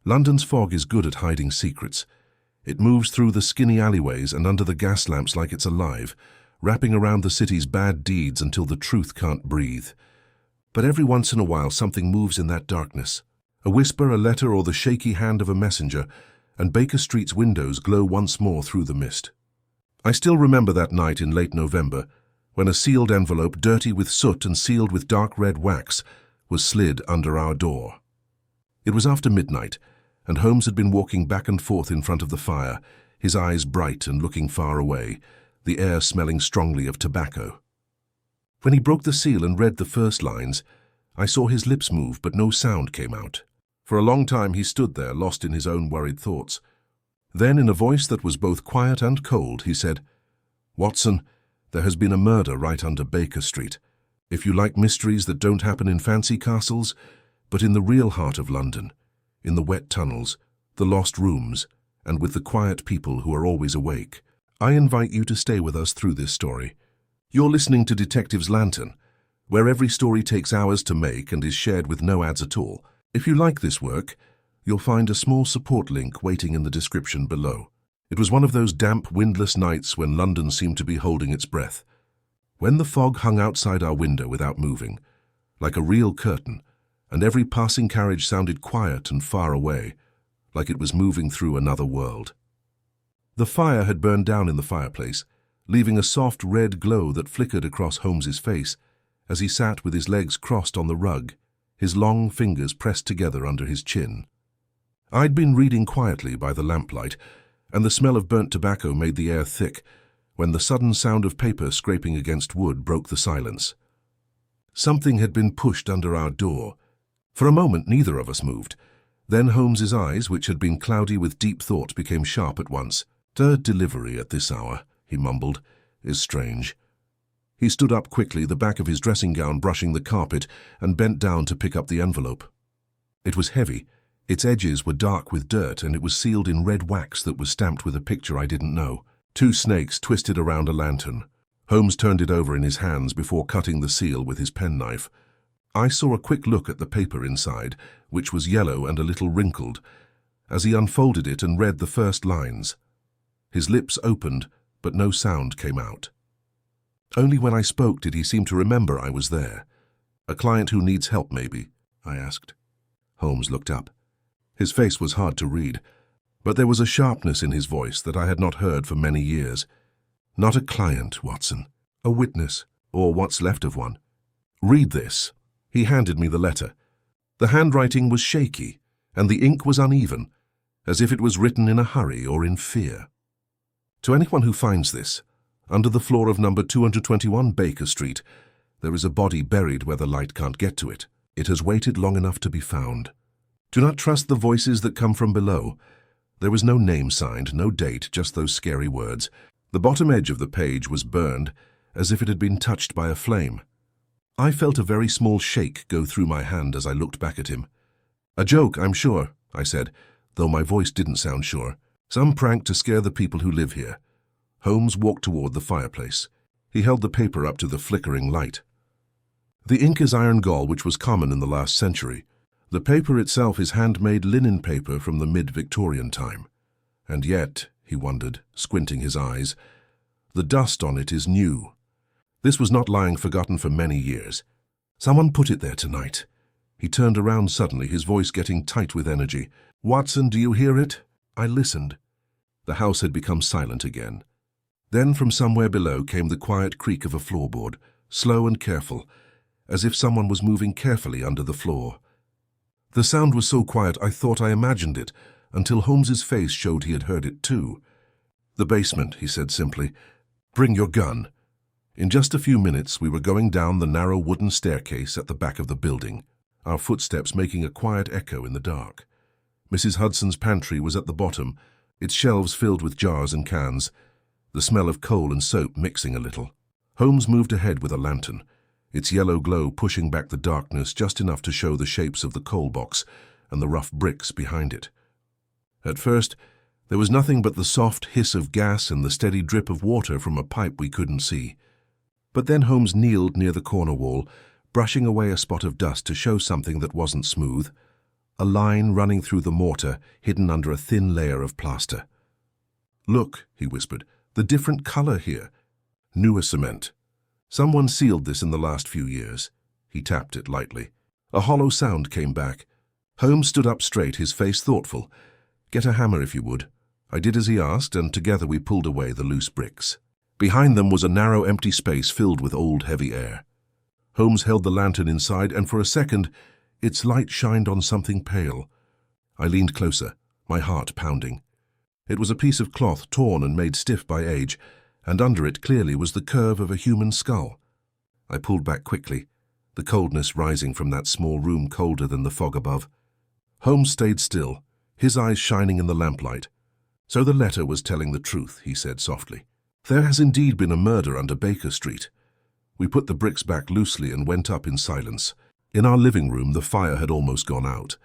London's fog is good at hiding secrets. It moves through the skinny alleyways and under the gas lamps like it's alive, wrapping around the city's bad deeds until the truth can't breathe. But every once in a while something moves in that darkness. A whisper, a letter, or the shaky hand of a messenger, and Baker Street's windows glow once more through the mist. I still remember that night in late November, when a sealed envelope, dirty with soot and sealed with dark red wax, was slid under our door. It was after midnight, and Holmes had been walking back and forth in front of the fire, his eyes bright and looking far away, the air smelling strongly of tobacco. When he broke the seal and read the first lines, I saw his lips move, but no sound came out. For a long time he stood there, lost in his own worried thoughts. Then, in a voice that was both quiet and cold, he said, "Watson, there has been a murder right under Baker Street. If you like mysteries that don't happen in fancy castles, but in the real heart of London, in the wet tunnels, the lost rooms, and with the quiet people who are always awake, I invite you to stay with us through this story. You're listening to Detective's Lantern, where every story takes hours to make and is shared with no ads at all. If you like this work, you'll find a small support link waiting in the description below." It was one of those damp, windless nights when London seemed to be holding its breath. When the fog hung outside our window without moving, like a real curtain, and every passing carriage sounded quiet and far away, like it was moving through another world. The fire had burned down in the fireplace, leaving a soft red glow that flickered across Holmes's face as he sat with his legs crossed on the rug, his long fingers pressed together under his chin. I'd been reading quietly by the lamplight, and the smell of burnt tobacco made the air thick, when the sudden sound of paper scraping against wood broke the silence. Something had been pushed under our door. For a moment neither of us moved. Then Holmes's eyes, which had been cloudy with deep thought, became sharp at once. "Third delivery at this hour," he mumbled, "is strange." He stood up quickly, the back of his dressing gown brushing the carpet, and bent down to pick up the envelope. It was heavy. Its edges were dark with dirt, and it was sealed in red wax that was stamped with a picture I didn't know. 2 snakes twisted around a lantern. Holmes turned it over in his hands before cutting the seal with his penknife. I saw a quick look at the paper inside, which was yellow and a little wrinkled, as he unfolded it and read the first lines. His lips opened, but no sound came out. Only when I spoke did he seem to remember I was there. "A client who needs help, maybe?" I asked. Holmes looked up. His face was hard to read, but there was a sharpness in his voice that I had not heard for many years. "Not a client, Watson. A witness, or what's left of one. Read this." He handed me the letter. The handwriting was shaky, and the ink was uneven, as if it was written in a hurry or in fear. "To anyone who finds this, under the floor of number 221 Baker Street, there is a body buried where the light can't get to it. It has waited long enough to be found. Do not trust the voices that come from below." There was no name signed, no date, just those scary words. The bottom edge of the page was burned, as if it had been touched by a flame. I felt a very small shake go through my hand as I looked back at him. "A joke, I'm sure," I said, though my voice didn't sound sure. "Some prank to scare the people who live here." Holmes walked toward the fireplace. He held the paper up to the flickering light. The ink is iron gall, which was common in the last century. The paper itself is handmade linen paper from the mid-Victorian time. And yet, he wondered, squinting his eyes, the dust on it is new. This was not lying forgotten for many years. Someone put it there tonight. He turned around suddenly, his voice getting tight with energy. "Watson, do you hear it?" I listened. The house had become silent again. Then from somewhere below came the quiet creak of a floorboard, slow and careful, as if someone was moving carefully under the floor. The sound was so quiet I thought I imagined it, until Holmes's face showed he had heard it too. "The basement," he said simply. "Bring your gun." In just a few minutes we were going down the narrow wooden staircase at the back of the building, our footsteps making a quiet echo in the dark. Mrs. Hudson's pantry was at the bottom, its shelves filled with jars and cans, the smell of coal and soap mixing a little. Holmes moved ahead with a lantern, its yellow glow pushing back the darkness just enough to show the shapes of the coal box and the rough bricks behind it. At first, there was nothing but the soft hiss of gas and the steady drip of water from a pipe we couldn't see. But then Holmes kneeled near the corner wall, brushing away a spot of dust to show something that wasn't smooth. a line running through the mortar, hidden under a thin layer of plaster. "Look," he whispered, "the different color here. Newer cement. Someone sealed this in the last few years." He tapped it lightly. A hollow sound came back. Holmes stood up straight, his face thoughtful. "Get a hammer if you would." I did as he asked, and together we pulled away the loose bricks. Behind them was a narrow, empty space filled with old, heavy air. Holmes held the lantern inside, and for a second, its light shined on something pale. I leaned closer, my heart pounding. It was a piece of cloth torn and made stiff by age, and under it clearly was the curve of a human skull. I pulled back quickly, the coldness rising from that small room colder than the fog above. Holmes stayed still, his eyes shining in the lamplight. "So the letter was telling the truth," he said softly. "There has indeed been a murder under Baker Street." We put the bricks back loosely and went up in silence. In our living room, the fire had almost gone out.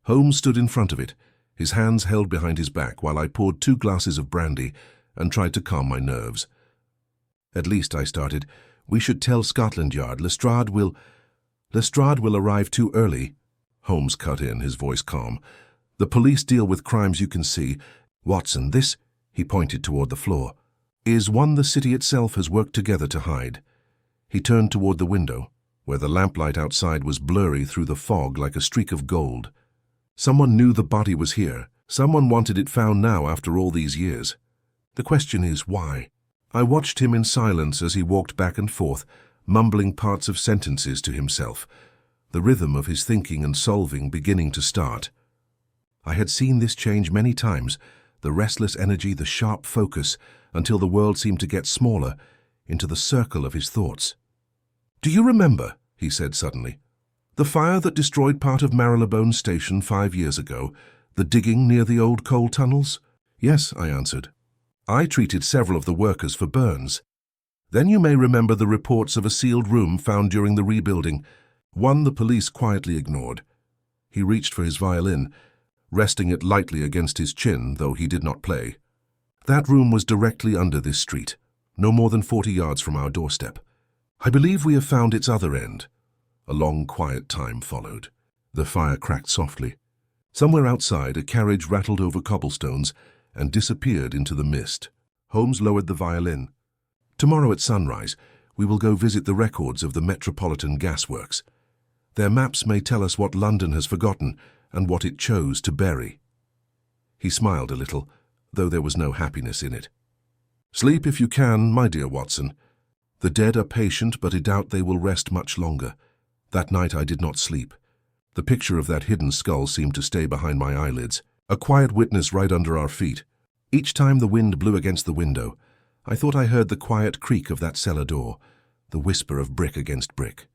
Holmes stood in front of it, his hands held behind his back while I poured 2 glasses of brandy and tried to calm my nerves. "At least," I started, "we should tell Scotland Yard. Lestrade will arrive too early." Holmes cut in, his voice calm. "The police deal with crimes you can see. Watson, this," he pointed toward the floor, "is one the city itself has worked together to hide." He turned toward the window, where the lamplight outside was blurry through the fog like a streak of gold. "Someone knew the body was here. Someone wanted it found now after all these years. The question is, why?" I watched him in silence as he walked back and forth, mumbling parts of sentences to himself, the rhythm of his thinking and solving beginning to start. I had seen this change many times, the restless energy, the sharp focus, until the world seemed to get smaller, into the circle of his thoughts. "Do you remember," he said suddenly, "the fire that destroyed part of Marylebone Station 5 years ago, the digging near the old coal tunnels?" "Yes," I answered. "I treated several of the workers for burns. Then you may remember the reports of a sealed room found during the rebuilding, one the police quietly ignored." He reached for his violin, resting it lightly against his chin, though he did not play. "That room was directly under this street, no more than 40 yards from our doorstep. I believe we have found its other end." A long, quiet time followed. The fire cracked softly. Somewhere outside, a carriage rattled over cobblestones and disappeared into the mist. Holmes lowered the violin. "Tomorrow at sunrise, we will go visit the records of the Metropolitan Gas Works. Their maps may tell us what London has forgotten and what it chose to bury." He smiled a little, though there was no happiness in it. "Sleep if you can, my dear Watson. The dead are patient, but I doubt they will rest much longer. That night I did not sleep. The picture of that hidden skull seemed to stay behind my eyelids, a quiet witness right under our feet. Each time the wind blew against the window, I thought I heard the quiet creak of that cellar door, the whisper of brick against brick."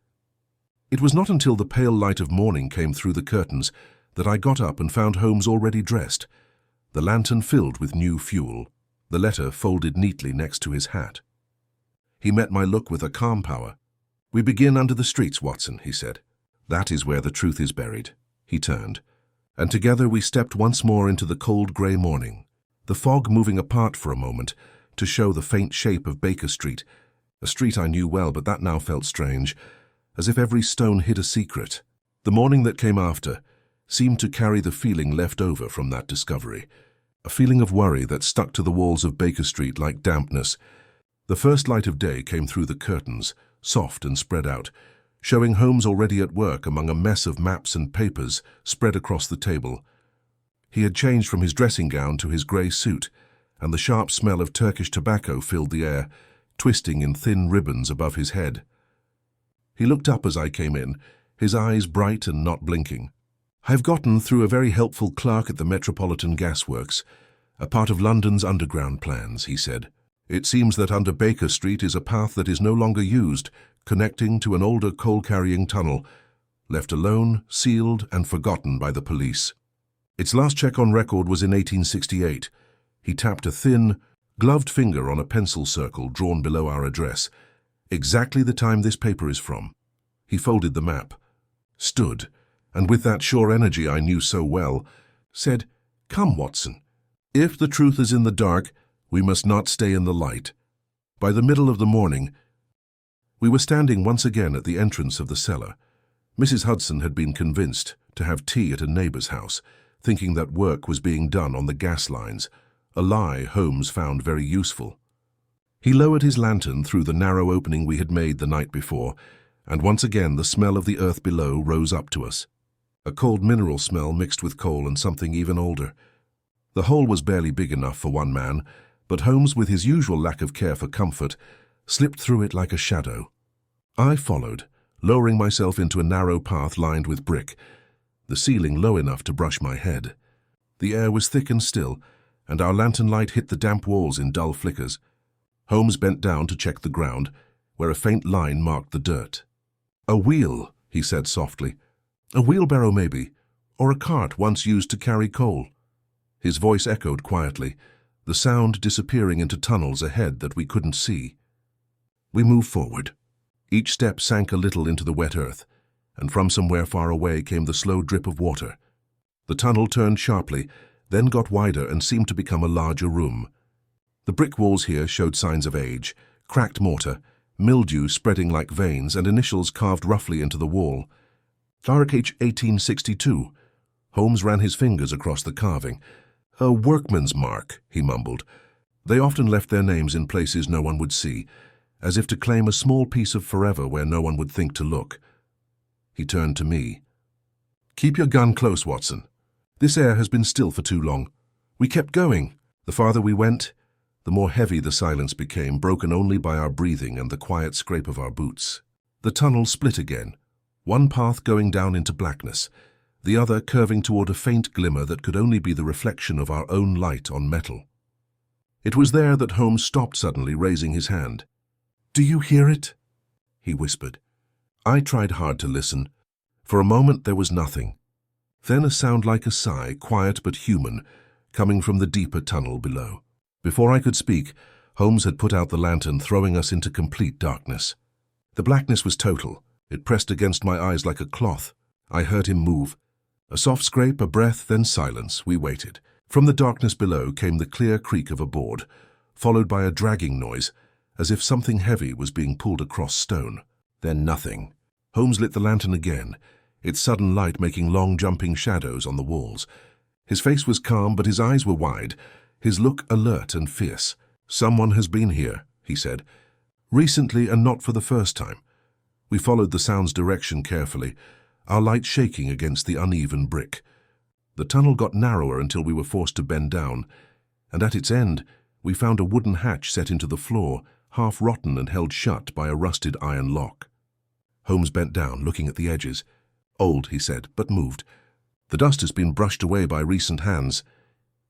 It was not until the pale light of morning came through the curtains that I got up and found Holmes already dressed, the lantern filled with new fuel, the letter folded neatly next to his hat. He met my look with a calm power. "We begin under the streets, Watson," he said. "That is where the truth is buried." He turned, and together we stepped once more into the cold grey morning, the fog moving apart for a moment to show the faint shape of Baker Street, a street I knew well, but that now felt strange, as if every stone hid a secret. The morning that came after seemed to carry the feeling left over from that discovery, a feeling of worry that stuck to the walls of Baker Street like dampness. The first light of day came through the curtains, soft and spread out, showing Holmes already at work among a mess of maps and papers spread across the table. He had changed from his dressing gown to his grey suit, and the sharp smell of Turkish tobacco filled the air, twisting in thin ribbons above his head. He looked up as I came in, his eyes bright and not blinking. "I've gotten through a very helpful clerk at the Metropolitan Gas Works, a part of London's underground plans," he said. "It seems that under Baker Street is a path that is no longer used, connecting to an older coal-carrying tunnel, left alone, sealed, and forgotten by the police. Its last check on record was in 1868. He tapped a thin, gloved finger on a pencil circle drawn below our address. "Exactly the time this paper is from." He folded the map, stood, and with that sure energy I knew so well, said, "Come, Watson. If the truth is in the dark, we must not stay in the light." By the middle of the morning, we were standing once again at the entrance of the cellar. Mrs. Hudson had been convinced, to have tea at a neighbor's house, thinking that work was being done on the gas lines, a lie Holmes found very useful. He lowered his lantern through the narrow opening we had made the night before, and once again the smell of the earth below rose up to us. A cold mineral smell mixed with coal and something even older. The hole was barely big enough for one man, but Holmes, with his usual lack of care for comfort, slipped through it like a shadow. I followed, lowering myself into a narrow path lined with brick, the ceiling low enough to brush my head. The air was thick and still, and our lantern light hit the damp walls in dull flickers. Holmes bent down to check the ground, where a faint line marked the dirt. "A wheel," he said softly. "A wheelbarrow maybe, or a cart once used to carry coal." His voice echoed quietly, the sound disappearing into tunnels ahead that we couldn't see. We moved forward. Each step sank a little into the wet earth, and from somewhere far away came the slow drip of water. The tunnel turned sharply, then got wider and seemed to become a larger room. The brick walls here showed signs of age, cracked mortar, mildew spreading like veins, and initials carved roughly into the wall. "RH 1862. Holmes ran his fingers across the carving. "A workman's mark," he mumbled. They often left their names in places no one would see, as if to claim a small piece of forever where no one would think to look. He turned to me. "Keep your gun close, Watson. This air has been still for too long." We kept going. The farther we went, the more heavy the silence became, broken only by our breathing and the quiet scrape of our boots. The tunnel split again, one path going down into blackness, the other curving toward a faint glimmer that could only be the reflection of our own light on metal. It was there that Holmes stopped suddenly, raising his hand. "Do you hear it?" he whispered. I tried hard to listen. For a moment there was nothing. Then a sound like a sigh, quiet but human, coming from the deeper tunnel below. Before I could speak, Holmes had put out the lantern, throwing us into complete darkness. The blackness was total. It pressed against my eyes like a cloth. I heard him move. A soft scrape, a breath, then silence. We waited. From the darkness below came the clear creak of a board, followed by a dragging noise, as if something heavy was being pulled across stone. Then nothing. Holmes lit the lantern again, its sudden light making long jumping shadows on the walls. His face was calm, but his eyes were wide, his look alert and fierce. "Someone has been here," he said. "Recently, and not for the first time." We followed the sound's direction carefully, our light shaking against the uneven brick. The tunnel got narrower until we were forced to bend down, and at its end we found a wooden hatch set into the floor, half rotten and held shut by a rusted iron lock. Holmes bent down, looking at the edges. "Old," he said, "but moved. The dust has been brushed away by recent hands."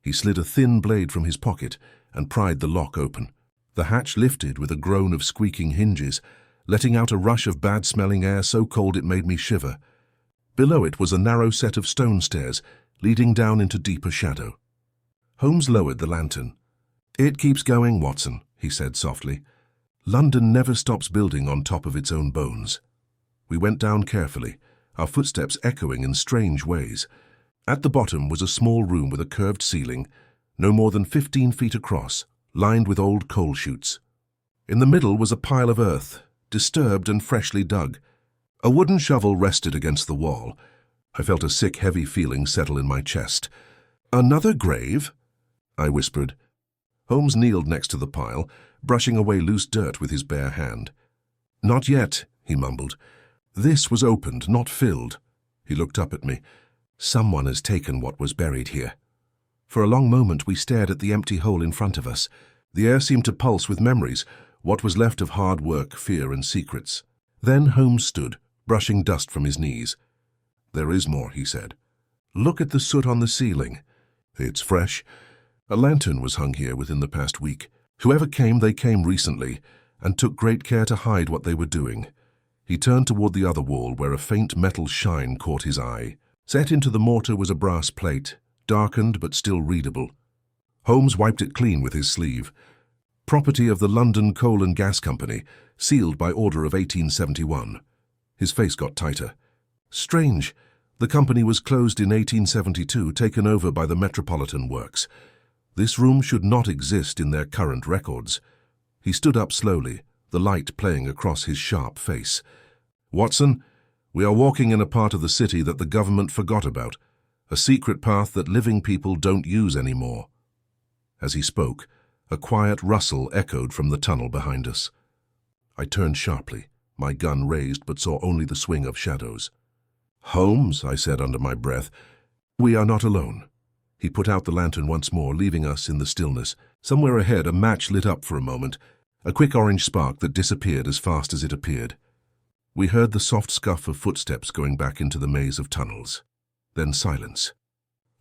He slid a thin blade from his pocket and pried the lock open. The hatch lifted with a groan of squeaking hinges, letting out a rush of bad-smelling air so cold it made me shiver. Below it was a narrow set of stone stairs, leading down into deeper shadow. Holmes lowered the lantern. "It keeps going, Watson," he said softly. "London never stops building on top of its own bones." We went down carefully, our footsteps echoing in strange ways. At the bottom was a small room with a curved ceiling, no more than 15 feet across, lined with old coal chutes. In the middle was a pile of earth, disturbed and freshly dug. A wooden shovel rested against the wall. I felt a sick, heavy feeling settle in my chest. "Another grave?" I whispered. Holmes kneeled next to the pile, brushing away loose dirt with his bare hand. "Not yet," he mumbled. "This was opened, not filled." He looked up at me. "Someone has taken what was buried here." For a long moment we stared at the empty hole in front of us. The air seemed to pulse with memories, what was left of hard work, fear, and secrets. Then Holmes stood, brushing dust from his knees. "There is more," he said. "Look at the soot on the ceiling. It's fresh. A lantern was hung here within the past week. Whoever came, they came recently, and took great care to hide what they were doing." He turned toward the other wall, where a faint metal shine caught his eye. Set into the mortar was a brass plate, darkened but still readable. Holmes wiped it clean with his sleeve. "Property of the London Coal and Gas Company, sealed by order of 1871. His face got tighter. "Strange. The company was closed in 1872, taken over by the Metropolitan Works. This room should not exist in their current records." He stood up slowly, the light playing across his sharp face. "Watson, We are walking in a part of the city that the government forgot about, a secret path that living people don't use anymore. As he spoke, a quiet rustle echoed from the tunnel behind us. I turned sharply, my gun raised, but saw only the swing of shadows. "Holmes," I said under my breath, "we are not alone." He put out the lantern once more, leaving us in the stillness. Somewhere ahead, a match lit up for a moment, a quick orange spark that disappeared as fast as it appeared. We heard the soft scuff of footsteps going back into the maze of tunnels. Then silence.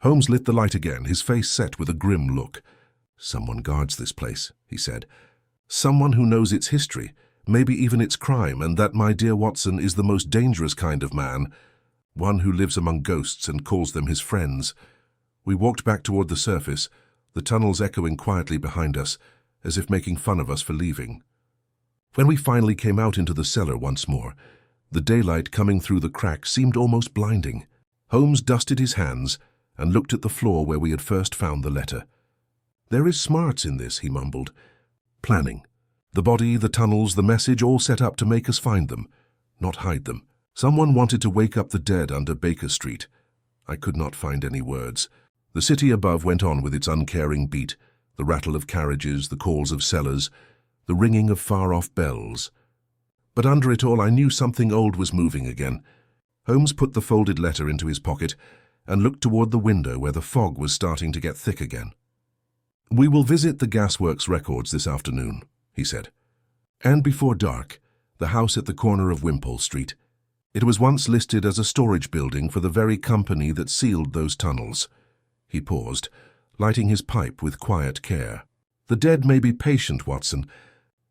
Holmes lit the light again, his face set with a grim look. "Someone guards this place," he said. "Someone who knows its history, maybe even its crime, and that, my dear Watson, is the most dangerous kind of man, one who lives among ghosts and calls them his friends." We walked back toward the surface, the tunnels echoing quietly behind us, as if making fun of us for leaving. When we finally came out into the cellar once more, the daylight coming through the crack seemed almost blinding. Holmes dusted his hands and looked at the floor where we had first found the letter. "There is smarts in this," he mumbled. "Planning. The body, the tunnels, the message, all set up to make us find them, not hide them. Someone wanted to wake up the dead under Baker Street." I could not find any words. The city above went on with its uncaring beat, the rattle of carriages, the calls of sellers, the ringing of far-off bells. But under it all I knew something old was moving again. Holmes put the folded letter into his pocket and looked toward the window where the fog was starting to get thick again. "We will visit the gasworks records this afternoon," he said. "And before dark, the house at the corner of Wimpole Street. It was once listed as a storage building for the very company that sealed those tunnels." He paused, lighting his pipe with quiet care. "The dead may be patient, Watson,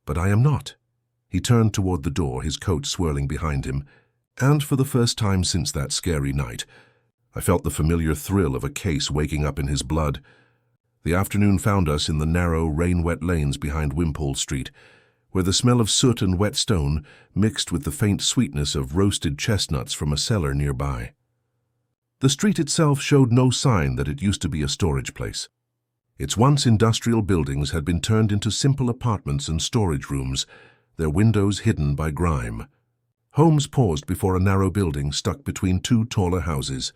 but I am not." He turned toward the door, his coat swirling behind him, and for the first time since that scary night, I felt the familiar thrill of a case waking up in his blood. The afternoon found us in the narrow, rain-wet lanes behind Wimpole Street, where the smell of soot and wet stone mixed with the faint sweetness of roasted chestnuts from a cellar nearby. The street itself showed no sign that it used to be a storage place. Its once industrial buildings had been turned into simple apartments and storage rooms, their windows hidden by grime. Holmes paused before a narrow building stuck between two taller houses.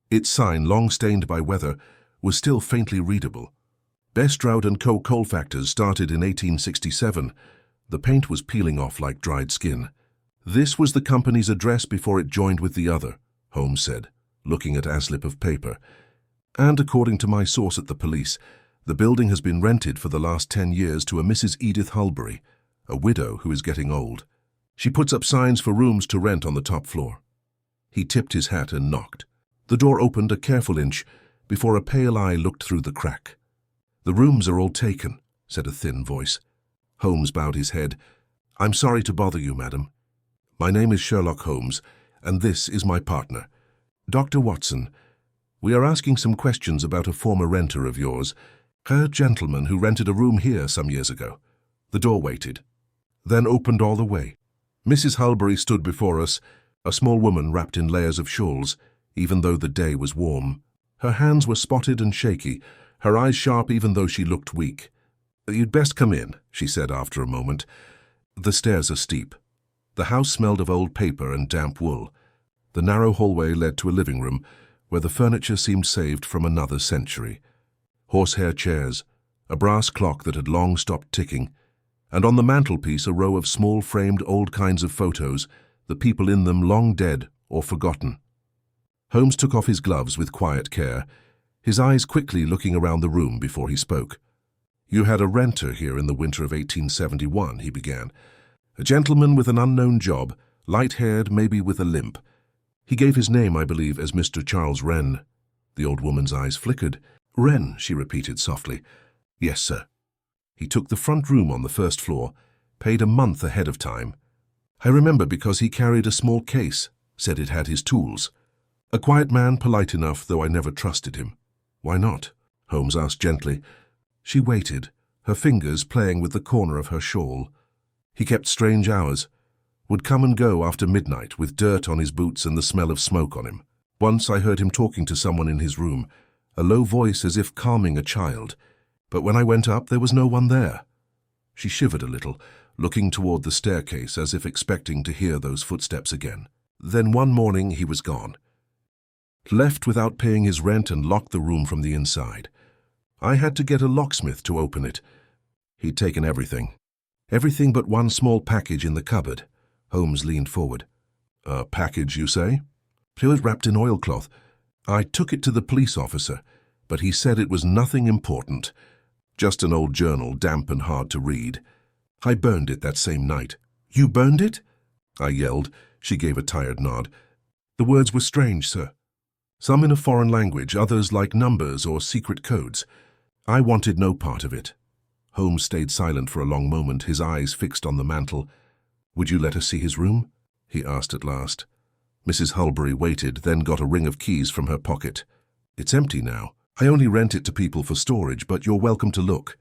Its sign, long stained by weather, was still faintly readable. Bestrout & Co. coal factors started in 1867. The paint was peeling off like dried skin. "This was the company's address before it joined with the other," Holmes said, looking at a slip of paper. "And according to my source at the police, the building has been rented for the last 10 years to a Mrs. Edith Hulbury, a widow who is getting old. She puts up signs for rooms to rent on the top floor." He tipped his hat and knocked. The door opened a careful inch before a pale eye looked through the crack. "The rooms are all taken," said a thin voice. Holmes bowed his head. "I'm sorry to bother you, madam. My name is Sherlock Holmes, and this is my partner, Dr. Watson. We are asking some questions about a former renter of yours, a gentleman who rented a room here some years ago." The door waited, then opened all the way. Mrs. Hulbury stood before us, a small woman wrapped in layers of shawls, even though the day was warm. Her hands were spotted and shaky, her eyes sharp even though she looked weak. "You'd best come in," she said after a moment. "The stairs are steep." The house smelled of old paper and damp wool. The narrow hallway led to a living room, where the furniture seemed saved from another century. Horsehair chairs, a brass clock that had long stopped ticking, and on the mantelpiece a row of small framed old kinds of photos, the people in them long dead or forgotten. Holmes took off his gloves with quiet care, his eyes quickly looking around the room before he spoke. "You had a renter here in the winter of 1871, he began. "A gentleman with an unknown job, light-haired, maybe with a limp. He gave his name, I believe, as Mr. Charles Wren." The old woman's eyes flickered. "Wren," she repeated softly. "Yes, sir. He took the front room on the first floor, paid a month ahead of time. I remember because he carried a small case, said it had his tools. A quiet man, polite enough, though I never trusted him." "Why not?" Holmes asked gently. She waited, her fingers playing with the corner of her shawl. "He kept strange hours, would come and go after midnight with dirt on his boots and the smell of smoke on him. Once I heard him talking to someone in his room, a low voice as if calming a child, but when I went up there was no one there." She shivered a little, looking toward the staircase as if expecting to hear those footsteps again. Then one morning he was gone. Left without paying his rent and locked the room from the inside. I had to get a locksmith to open it. He'd taken everything. Everything but one small package in the cupboard. Holmes leaned forward. A package, you say? It was wrapped in oilcloth. I took it to the police officer, but he said it was nothing important. Just an old journal, damp and hard to read. I burned it that same night. You burned it? I yelled. She gave a tired nod. The words were strange, sir. Some in a foreign language, others like numbers or secret codes. I wanted no part of it. Holmes stayed silent for a long moment, his eyes fixed on the mantel. Would you let us see his room? He asked at last. Mrs. Hulbury waited, then got a ring of keys from her pocket. It's empty now. I only rent it to people for storage, but you're welcome to look.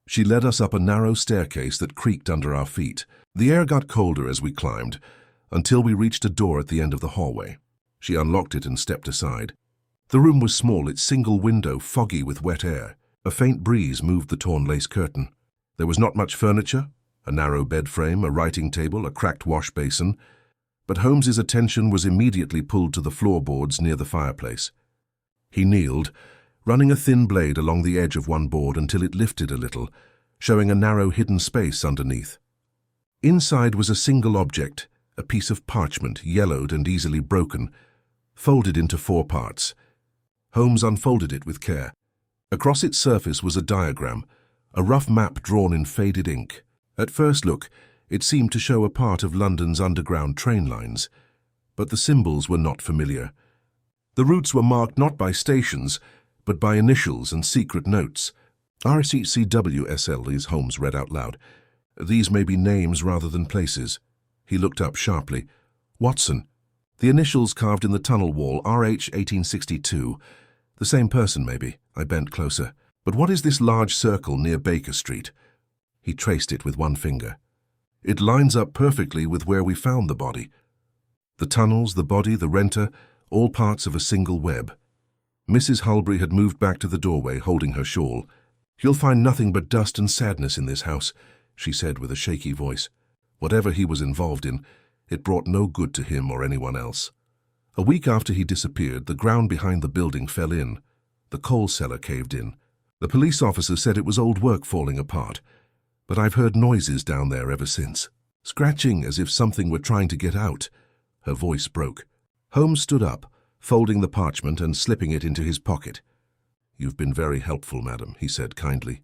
She led us up a narrow staircase that creaked under our feet. The air got colder as we climbed, until we reached a door at the end of the hallway. She unlocked it and stepped aside. The room was small, its single window foggy with wet air. A faint breeze moved the torn lace curtain. There was not much furniture, a narrow bed frame, a writing table, a cracked wash basin, but Holmes's attention was immediately pulled to the floorboards near the fireplace. He kneeled, running a thin blade along the edge of one board until it lifted a little, showing a narrow hidden space underneath. Inside was a single object, a piece of parchment, yellowed and easily broken, folded into 4 parts. Holmes unfolded it with care. Across its surface was a diagram, a rough map drawn in faded ink. At first look, it seemed to show a part of London's underground train lines, but the symbols were not familiar. The routes were marked not by stations, but by initials and secret notes. RCCWSL, Holmes read out loud. These may be names rather than places. He looked up sharply. Watson. The initials carved in the tunnel wall, RH 1862. The same person, maybe. I bent closer. But what is this large circle near Baker Street? He traced it with one finger. It lines up perfectly with where we found the body. The tunnels, the body, the renter, all parts of a single web. Mrs. Hulbury had moved back to the doorway, holding her shawl. You'll find nothing but dust and sadness in this house, she said with a shaky voice. Whatever he was involved in, it brought no good to him or anyone else. A week after he disappeared, the ground behind the building fell in. The coal cellar caved in. The police officer said it was old work falling apart, but I've heard noises down there ever since. Scratching as if something were trying to get out. Her voice broke. Holmes stood up, folding the parchment and slipping it into his pocket. You've been very helpful, madam, he said kindly.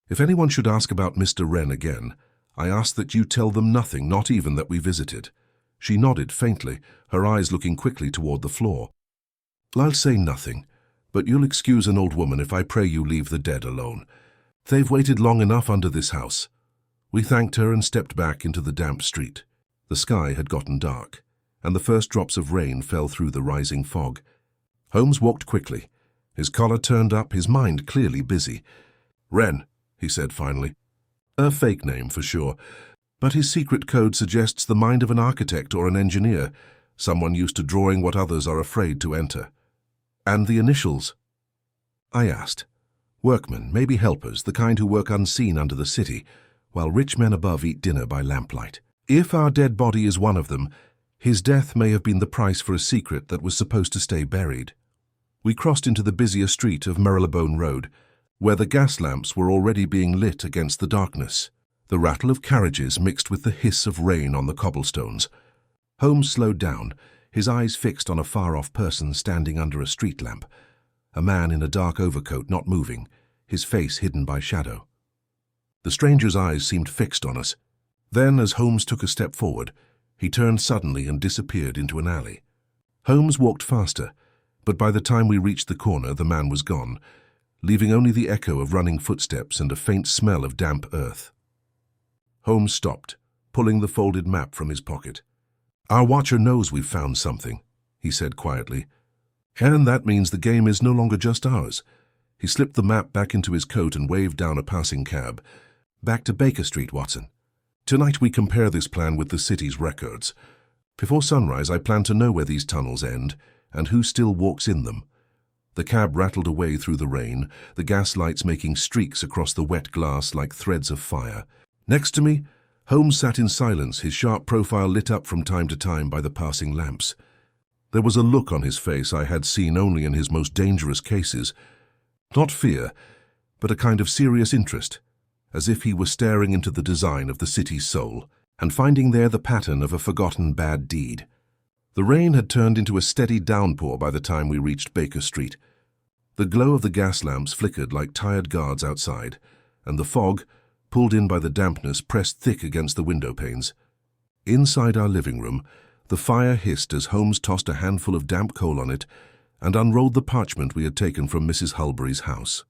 If anyone should ask about Mr. Wren again, I ask that you tell them nothing, not even that we visited. She nodded faintly, her eyes looking quickly toward the floor. I'll say nothing, but you'll excuse an old woman if I pray you leave the dead alone. They've waited long enough under this house. We thanked her and stepped back into the damp street. The sky had gotten dark, and the first drops of rain fell through the rising fog. Holmes walked quickly, his collar turned up, his mind clearly busy. Wren, he said finally. A fake name for sure, but his secret code suggests the mind of an architect or an engineer, someone used to drawing what others are afraid to enter. And the initials? I asked. Workmen, maybe helpers, the kind who work unseen under the city, while rich men above eat dinner by lamplight. If our dead body is one of them, his death may have been the price for a secret that was supposed to stay buried. We crossed into the busier street of Marylebone Road, where the gas lamps were already being lit against the darkness. The rattle of carriages mixed with the hiss of rain on the cobblestones. Holmes slowed down, his eyes fixed on a far-off person standing under a street lamp. A man in a dark overcoat not moving, his face hidden by shadow. The stranger's eyes seemed fixed on us. Then, as Holmes took a step forward, he turned suddenly and disappeared into an alley. Holmes walked faster, but by the time we reached the corner, the man was gone, leaving only the echo of running footsteps and a faint smell of damp earth. Holmes stopped, pulling the folded map from his pocket. Our watcher knows we've found something, he said quietly. And that means the game is no longer just ours. He slipped the map back into his coat and waved down a passing cab. Back to Baker Street, Watson. Tonight we compare this plan with the city's records. Before sunrise, I plan to know where these tunnels end and who still walks in them. The cab rattled away through the rain, the gas lights making streaks across the wet glass like threads of fire. Next to me, Holmes sat in silence, his sharp profile lit up from time to time by the passing lamps. There was a look on his face I had seen only in his most dangerous cases. Not fear, but a kind of serious interest, as if he were staring into the design of the city's soul, and finding there the pattern of a forgotten bad deed. The rain had turned into a steady downpour by the time we reached Baker Street. The glow of the gas lamps flickered like tired guards outside, and the fog, pulled in by the dampness, pressed thick against the window panes. Inside our living room, the fire hissed as Holmes tossed a handful of damp coal on it and unrolled the parchment we had taken from Mrs. Hulbury's house.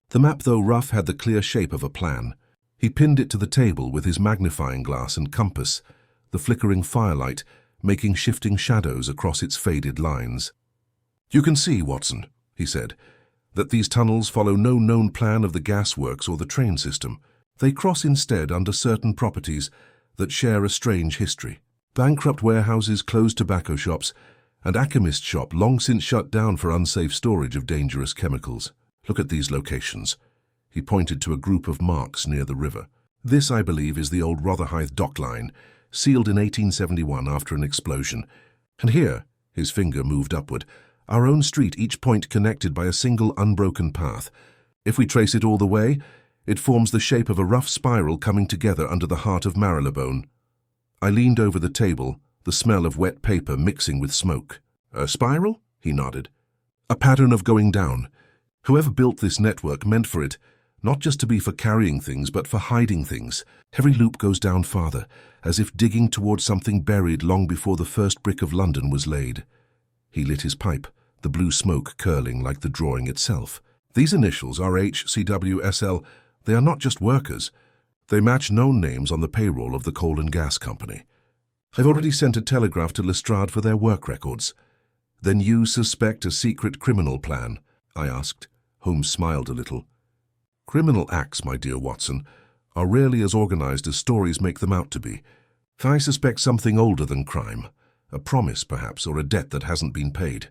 The map, though rough, had the clear shape of a plan. He pinned it to the table with his magnifying glass and compass, the flickering firelight making shifting shadows across its faded lines. "You can see, Watson," he said, "that these tunnels follow no known plan of the gas works or the train system. They cross instead under certain properties that share a strange history. Bankrupt warehouses, closed tobacco shops, and a chemist shop long since shut down for unsafe storage of dangerous chemicals. Look at these locations." He pointed to a group of marks near the river. "This, I believe, is the old Rotherhithe dock line, sealed in 1871 after an explosion. And here," his finger moved upward, "our own street, each point connected by a single unbroken path. If we trace it all the way, it forms the shape of a rough spiral coming together under the heart of Marylebone." I leaned over the table, the smell of wet paper mixing with smoke. "A spiral?" he nodded. "A pattern of going down. Whoever built this network meant for it, not just to be for carrying things, but for hiding things. Every loop goes down farther, as if digging towards something buried long before the first brick of London was laid." He lit his pipe, the blue smoke curling like the drawing itself. "These initials, RH, CW, SL, they are not just workers. They match known names on the payroll of the Coal and Gas Company. I've already sent a telegraph to Lestrade for their work records." "Then you suspect a secret criminal plan?" I asked. Holmes smiled a little. "Criminal acts, my dear Watson, are rarely as organized as stories make them out to be. I suspect something older than crime, a promise perhaps, or a debt that hasn't been paid."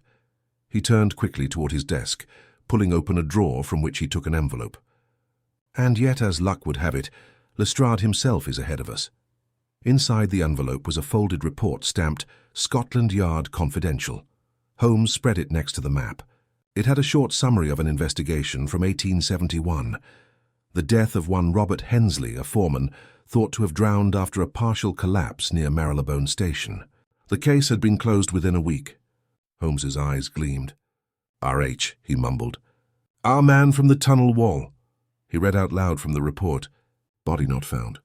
He turned quickly toward his desk, pulling open a drawer from which he took an envelope. "And yet, as luck would have it, Lestrade himself is ahead of us." Inside the envelope was a folded report stamped "Scotland Yard Confidential." Holmes spread it next to the map. It had a short summary of an investigation from 1871. The death of one Robert Hensley, a foreman, thought to have drowned after a partial collapse near Marylebone Station. The case had been closed within a week. Holmes's eyes gleamed. "RH," he mumbled. "Our man from the tunnel wall." He read out loud from the report. "Body not found.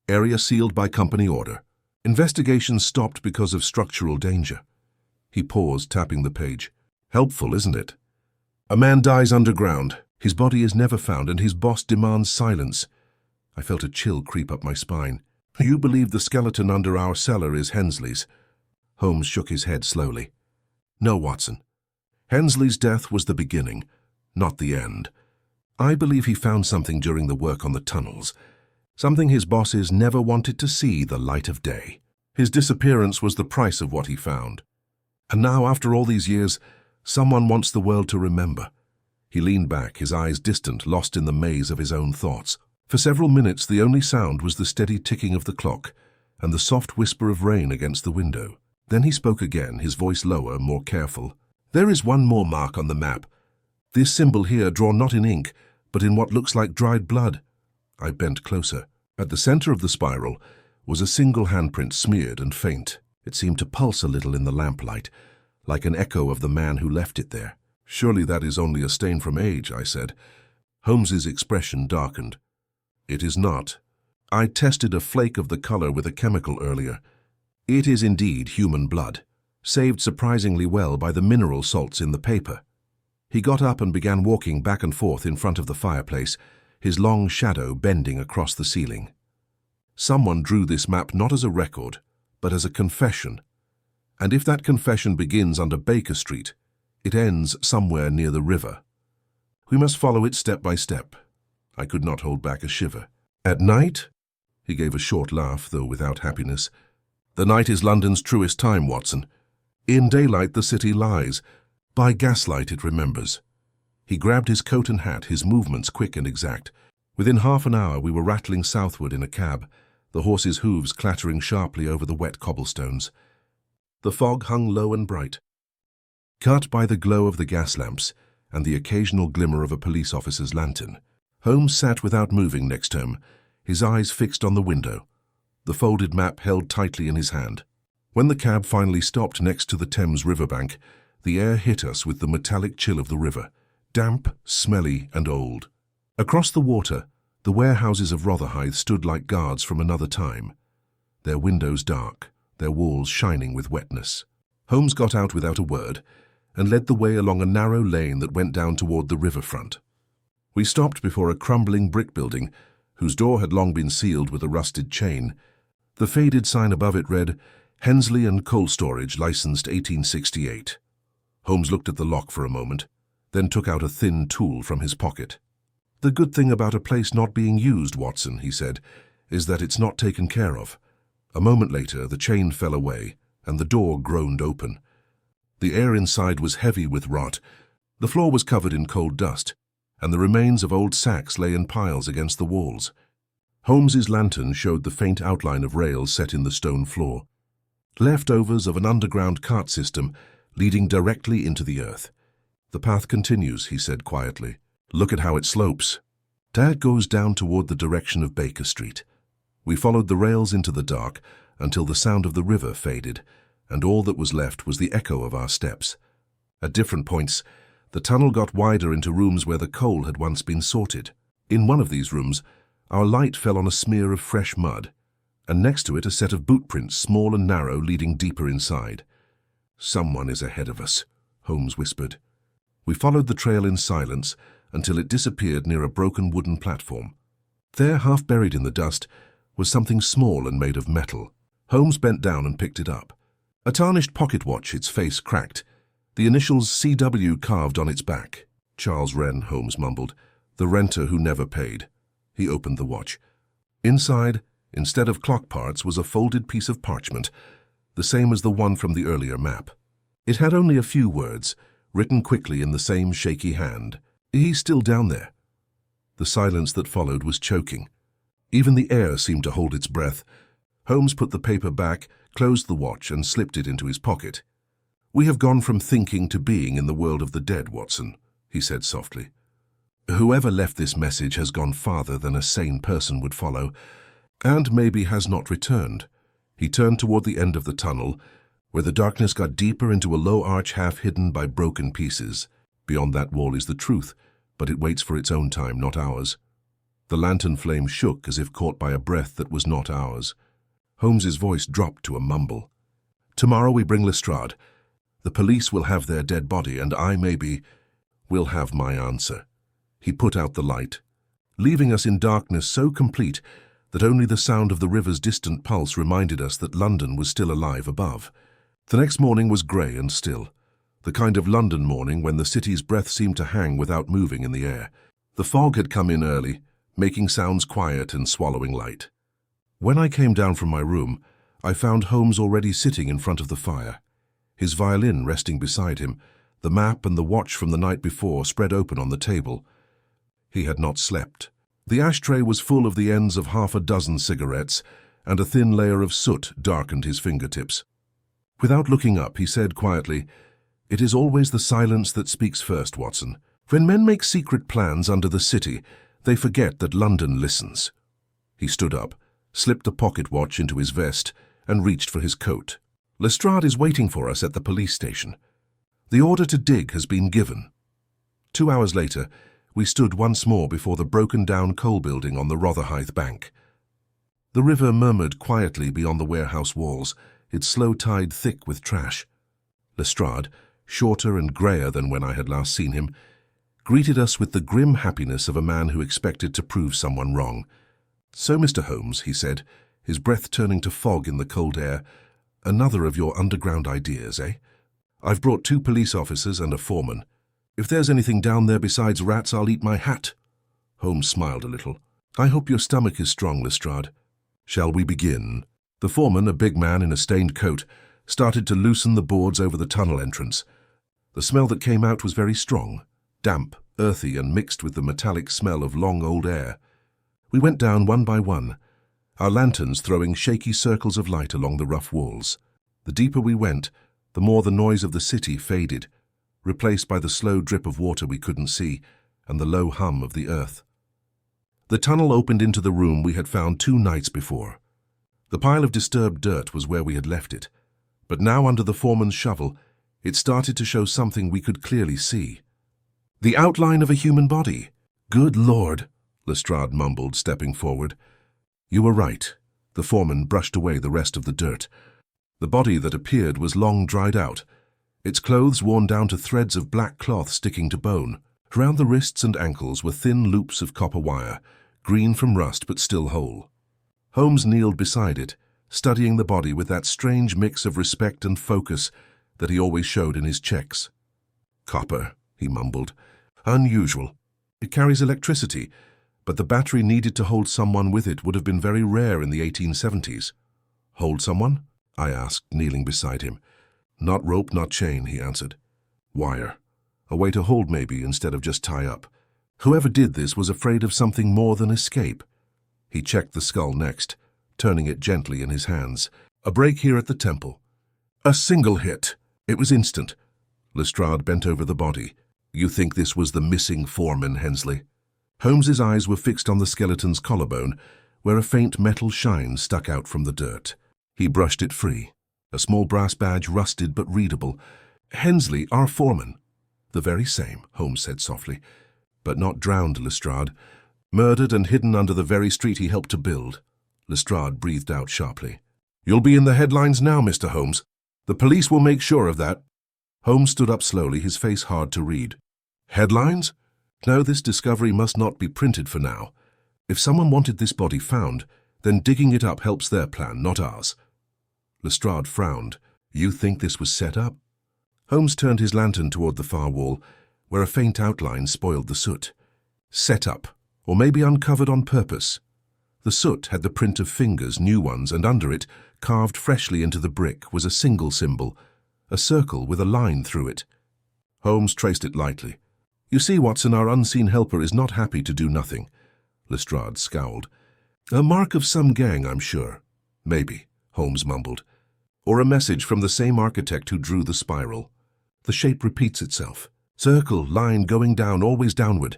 Area sealed by company order. Investigation stopped because of structural danger." He paused, tapping the page. "Helpful, isn't it? A man dies underground. His body is never found, and his boss demands silence." I felt a chill creep up my spine. "You believe the skeleton under our cellar is Hensley's?" Holmes shook his head slowly. "No, Watson. Hensley's death was the beginning, not the end. I believe he found something during the work on the tunnels, something his bosses never wanted to see the light of day. His disappearance was the price of what he found. And now, after all these years, someone wants the world to remember." He leaned back, his eyes distant, lost in the maze of his own thoughts. For several minutes, the only sound was the steady ticking of the clock and the soft whisper of rain against the window. Then he spoke again, his voice lower, more careful. "There is one more mark on the map. This symbol here, drawn not in ink, but in what looks like dried blood." I bent closer. At the center of the spiral was a single handprint, smeared and faint. It seemed to pulse a little in the lamplight, like an echo of the man who left it there. "Surely that is only a stain from age," I said. Holmes's expression darkened. "It is not. I tested a flake of the color with a chemical earlier. It is indeed human blood, saved surprisingly well by the mineral salts in the paper." He got up and began walking back and forth in front of the fireplace, his long shadow bending across the ceiling. "Someone drew this map not as a record, but as a confession. And if that confession begins under Baker Street, it ends somewhere near the river. We must follow it step by step." I could not hold back a shiver. "At night?" He gave a short laugh, though without happiness. "The night is London's truest time, Watson. In daylight the city lies. By gaslight it remembers." He grabbed his coat and hat, his movements quick and exact. Within half an hour we were rattling southward in a cab, the horses' hooves clattering sharply over the wet cobblestones. The fog hung low and bright, cut by the glow of the gas lamps and the occasional glimmer of a police officer's lantern. Holmes sat without moving next to him, his eyes fixed on the window, the folded map held tightly in his hand. When the cab finally stopped next to the Thames riverbank, the air hit us with the metallic chill of the river, damp, smelly, and old. Across the water, the warehouses of Rotherhithe stood like guards from another time, their windows dark, their walls shining with wetness. Holmes got out without a word and led the way along a narrow lane that went down toward the riverfront. We stopped before a crumbling brick building whose door had long been sealed with a rusted chain. The faded sign above it read, "Hensley and Coal Storage, licensed 1868. Holmes looked at the lock for a moment, then took out a thin tool from his pocket. "The good thing about a place not being used, Watson," he said, "is that it's not taken care of." A moment later, the chain fell away, and the door groaned open. The air inside was heavy with rot. The floor was covered in cold dust, and the remains of old sacks lay in piles against the walls. Holmes's lantern showed the faint outline of rails set in the stone floor, leftovers of an underground cart system leading directly into the earth. "The path continues," he said quietly. "Look at how it slopes. That goes down toward the direction of Baker Street." We followed the rails into the dark until the sound of the river faded, and all that was left was the echo of our steps. At different points, the tunnel got wider into rooms where the coal had once been sorted. In one of these rooms, our light fell on a smear of fresh mud, and next to it a set of boot prints, small and narrow, leading deeper inside. "Someone is ahead of us," Holmes whispered. We followed the trail in silence until it disappeared near a broken wooden platform. There, half buried in the dust, was something small and made of metal. Holmes bent down and picked it up. A tarnished pocket watch, its face cracked, the initials CW carved on its back. "Charles Wren," Holmes mumbled, "the renter who never paid." He opened the watch. Inside, instead of clock parts, was a folded piece of parchment, the same as the one from the earlier map. It had only a few words, written quickly in the same shaky hand. "He's still down there." The silence that followed was choking. Even the air seemed to hold its breath. Holmes put the paper back, closed the watch, and slipped it into his pocket. "We have gone from thinking to being in the world of the dead, Watson," he said softly. "Whoever left this message has gone farther than a sane person would follow, and maybe has not returned." He turned toward the end of the tunnel, where the darkness got deeper into a low arch half hidden by broken pieces. "Beyond that wall is the truth, but it waits for its own time, not ours." The lantern flame shook as if caught by a breath that was not ours. Holmes's voice dropped to a mumble. "Tomorrow we bring Lestrade. The police will have their dead body, and I will have my answer." He put out the light, leaving us in darkness so complete that only the sound of the river's distant pulse reminded us that London was still alive above. The next morning was grey and still, the kind of London morning when the city's breath seemed to hang without moving in the air. The fog had come in early, making sounds quiet and swallowing light. When I came down from my room, I found Holmes already sitting in front of the fire, his violin resting beside him, the map and the watch from the night before spread open on the table. He had not slept. The ashtray was full of the ends of half a dozen cigarettes, and a thin layer of soot darkened his fingertips. Without looking up, he said quietly, "It is always the silence that speaks first, Watson. When men make secret plans under the city, they forget that London listens." He stood up, slipped a pocket watch into his vest, and reached for his coat. "Lestrade is waiting for us at the police station. The order to dig has been given." 2 hours later, we stood once more before the broken-down coal building on the Rotherhithe bank. The river murmured quietly beyond the warehouse walls, its slow tide thick with trash. Lestrade, shorter and greyer than when I had last seen him, greeted us with the grim happiness of a man who expected to prove someone wrong. "So, Mr. Holmes," he said, his breath turning to fog in the cold air, "another of your underground ideas, eh? I've brought 2 police officers and a foreman. If there's anything down there besides rats, I'll eat my hat." Holmes smiled a little. "I hope your stomach is strong, Lestrade. Shall we begin?" The foreman, a big man in a stained coat, started to loosen the boards over the tunnel entrance. The smell that came out was very strong, damp, earthy, and mixed with the metallic smell of long old air. We went down one by one, our lanterns throwing shaky circles of light along the rough walls. The deeper we went, the more the noise of the city faded, replaced by the slow drip of water we couldn't see and the low hum of the earth. The tunnel opened into the room we had found 2 nights before. The pile of disturbed dirt was where we had left it, but now under the foreman's shovel, it started to show something we could clearly see. The outline of a human body. Good Lord, Lestrade mumbled, stepping forward. You were right. The foreman brushed away the rest of the dirt. The body that appeared was long dried out, its clothes worn down to threads of black cloth sticking to bone. Around the wrists and ankles were thin loops of copper wire, green from rust but still whole. Holmes kneeled beside it, studying the body with that strange mix of respect and focus that he always showed in his checks. Copper, he mumbled. Unusual. It carries electricity, but the battery needed to hold someone with it would have been very rare in the 1870s. Hold someone? I asked, kneeling beside him. Not rope, not chain, he answered. Wire. A way to hold maybe instead of just tie up. Whoever did this was afraid of something more than escape. He checked the skull next, turning it gently in his hands. A break here at the temple. A single hit. It was instant. Lestrade bent over the body. You think this was the missing foreman, Hensley? Holmes's eyes were fixed on the skeleton's collarbone, where a faint metal shine stuck out from the dirt. He brushed it free. A small brass badge, rusted but readable. Hensley, our foreman. The very same, Holmes said softly. But not drowned, Lestrade. Murdered and hidden under the very street he helped to build. Lestrade breathed out sharply. You'll be in the headlines now, Mr. Holmes. The police will make sure of that. Holmes stood up slowly, his face hard to read. Headlines? No, this discovery must not be printed for now. If someone wanted this body found, then digging it up helps their plan, not ours. Lestrade frowned. You think this was set up? Holmes turned his lantern toward the far wall, where a faint outline spoiled the soot. Set up, or maybe uncovered on purpose. The soot had the print of fingers, new ones, and under it, carved freshly into the brick, was a single symbol, a circle with a line through it. Holmes traced it lightly. You see, Watson, our unseen helper is not happy to do nothing. Lestrade scowled. A mark of some gang, I'm sure. Maybe, Holmes mumbled. Or a message from the same architect who drew the spiral. The shape repeats itself. Circle, line, going down, always downward.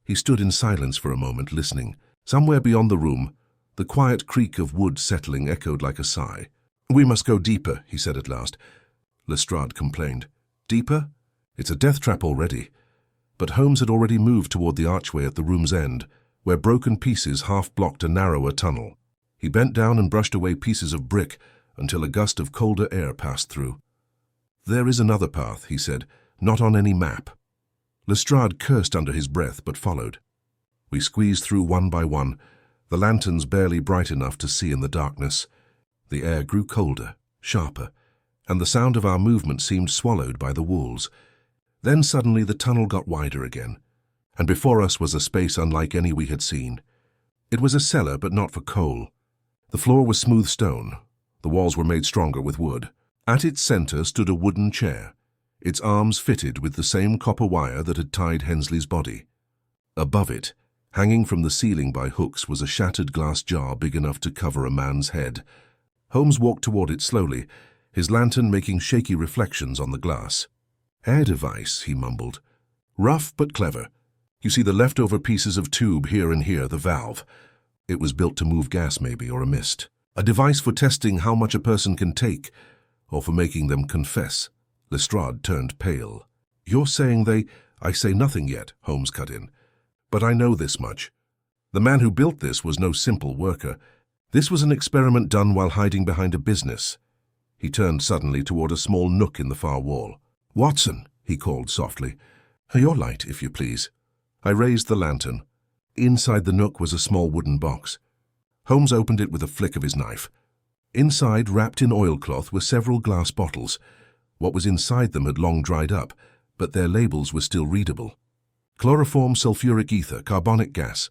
He stood in silence for a moment, listening. Somewhere beyond the room, the quiet creak of wood settling echoed like a sigh. We must go deeper, he said at last. Lestrade complained. Deeper? It's a death trap already. But Holmes had already moved toward the archway at the room's end, where broken pieces half-blocked a narrower tunnel. He bent down and brushed away pieces of brick until a gust of colder air passed through. There is another path, he said, not on any map. Lestrade cursed under his breath, but followed. We squeezed through one by one, the lanterns barely bright enough to see in the darkness. The air grew colder, sharper, and the sound of our movement seemed swallowed by the walls. Then suddenly the tunnel got wider again, and before us was a space unlike any we had seen. It was a cellar, but not for coal. The floor was smooth stone. The walls were made stronger with wood. At its center stood a wooden chair, its arms fitted with the same copper wire that had tied Hensley's body. Above it, hanging from the ceiling by hooks, was a shattered glass jar big enough to cover a man's head. Holmes walked toward it slowly, his lantern making shaky reflections on the glass. Air device, he mumbled. Rough but clever. You see the leftover pieces of tube here and here, the valve. It was built to move gas maybe, or a mist. A device for testing how much a person can take, or for making them confess. Lestrade turned pale. You're saying they... I say nothing yet, Holmes cut in. But I know this much. The man who built this was no simple worker. This was an experiment done while hiding behind a business. He turned suddenly toward a small nook in the far wall. Watson, he called softly. Your light, if you please. I raised the lantern. Inside the nook was a small wooden box. Holmes opened it with a flick of his knife. Inside, wrapped in oilcloth, were several glass bottles. What was inside them had long dried up, but their labels were still readable. Chloroform, sulfuric ether, carbonic gas.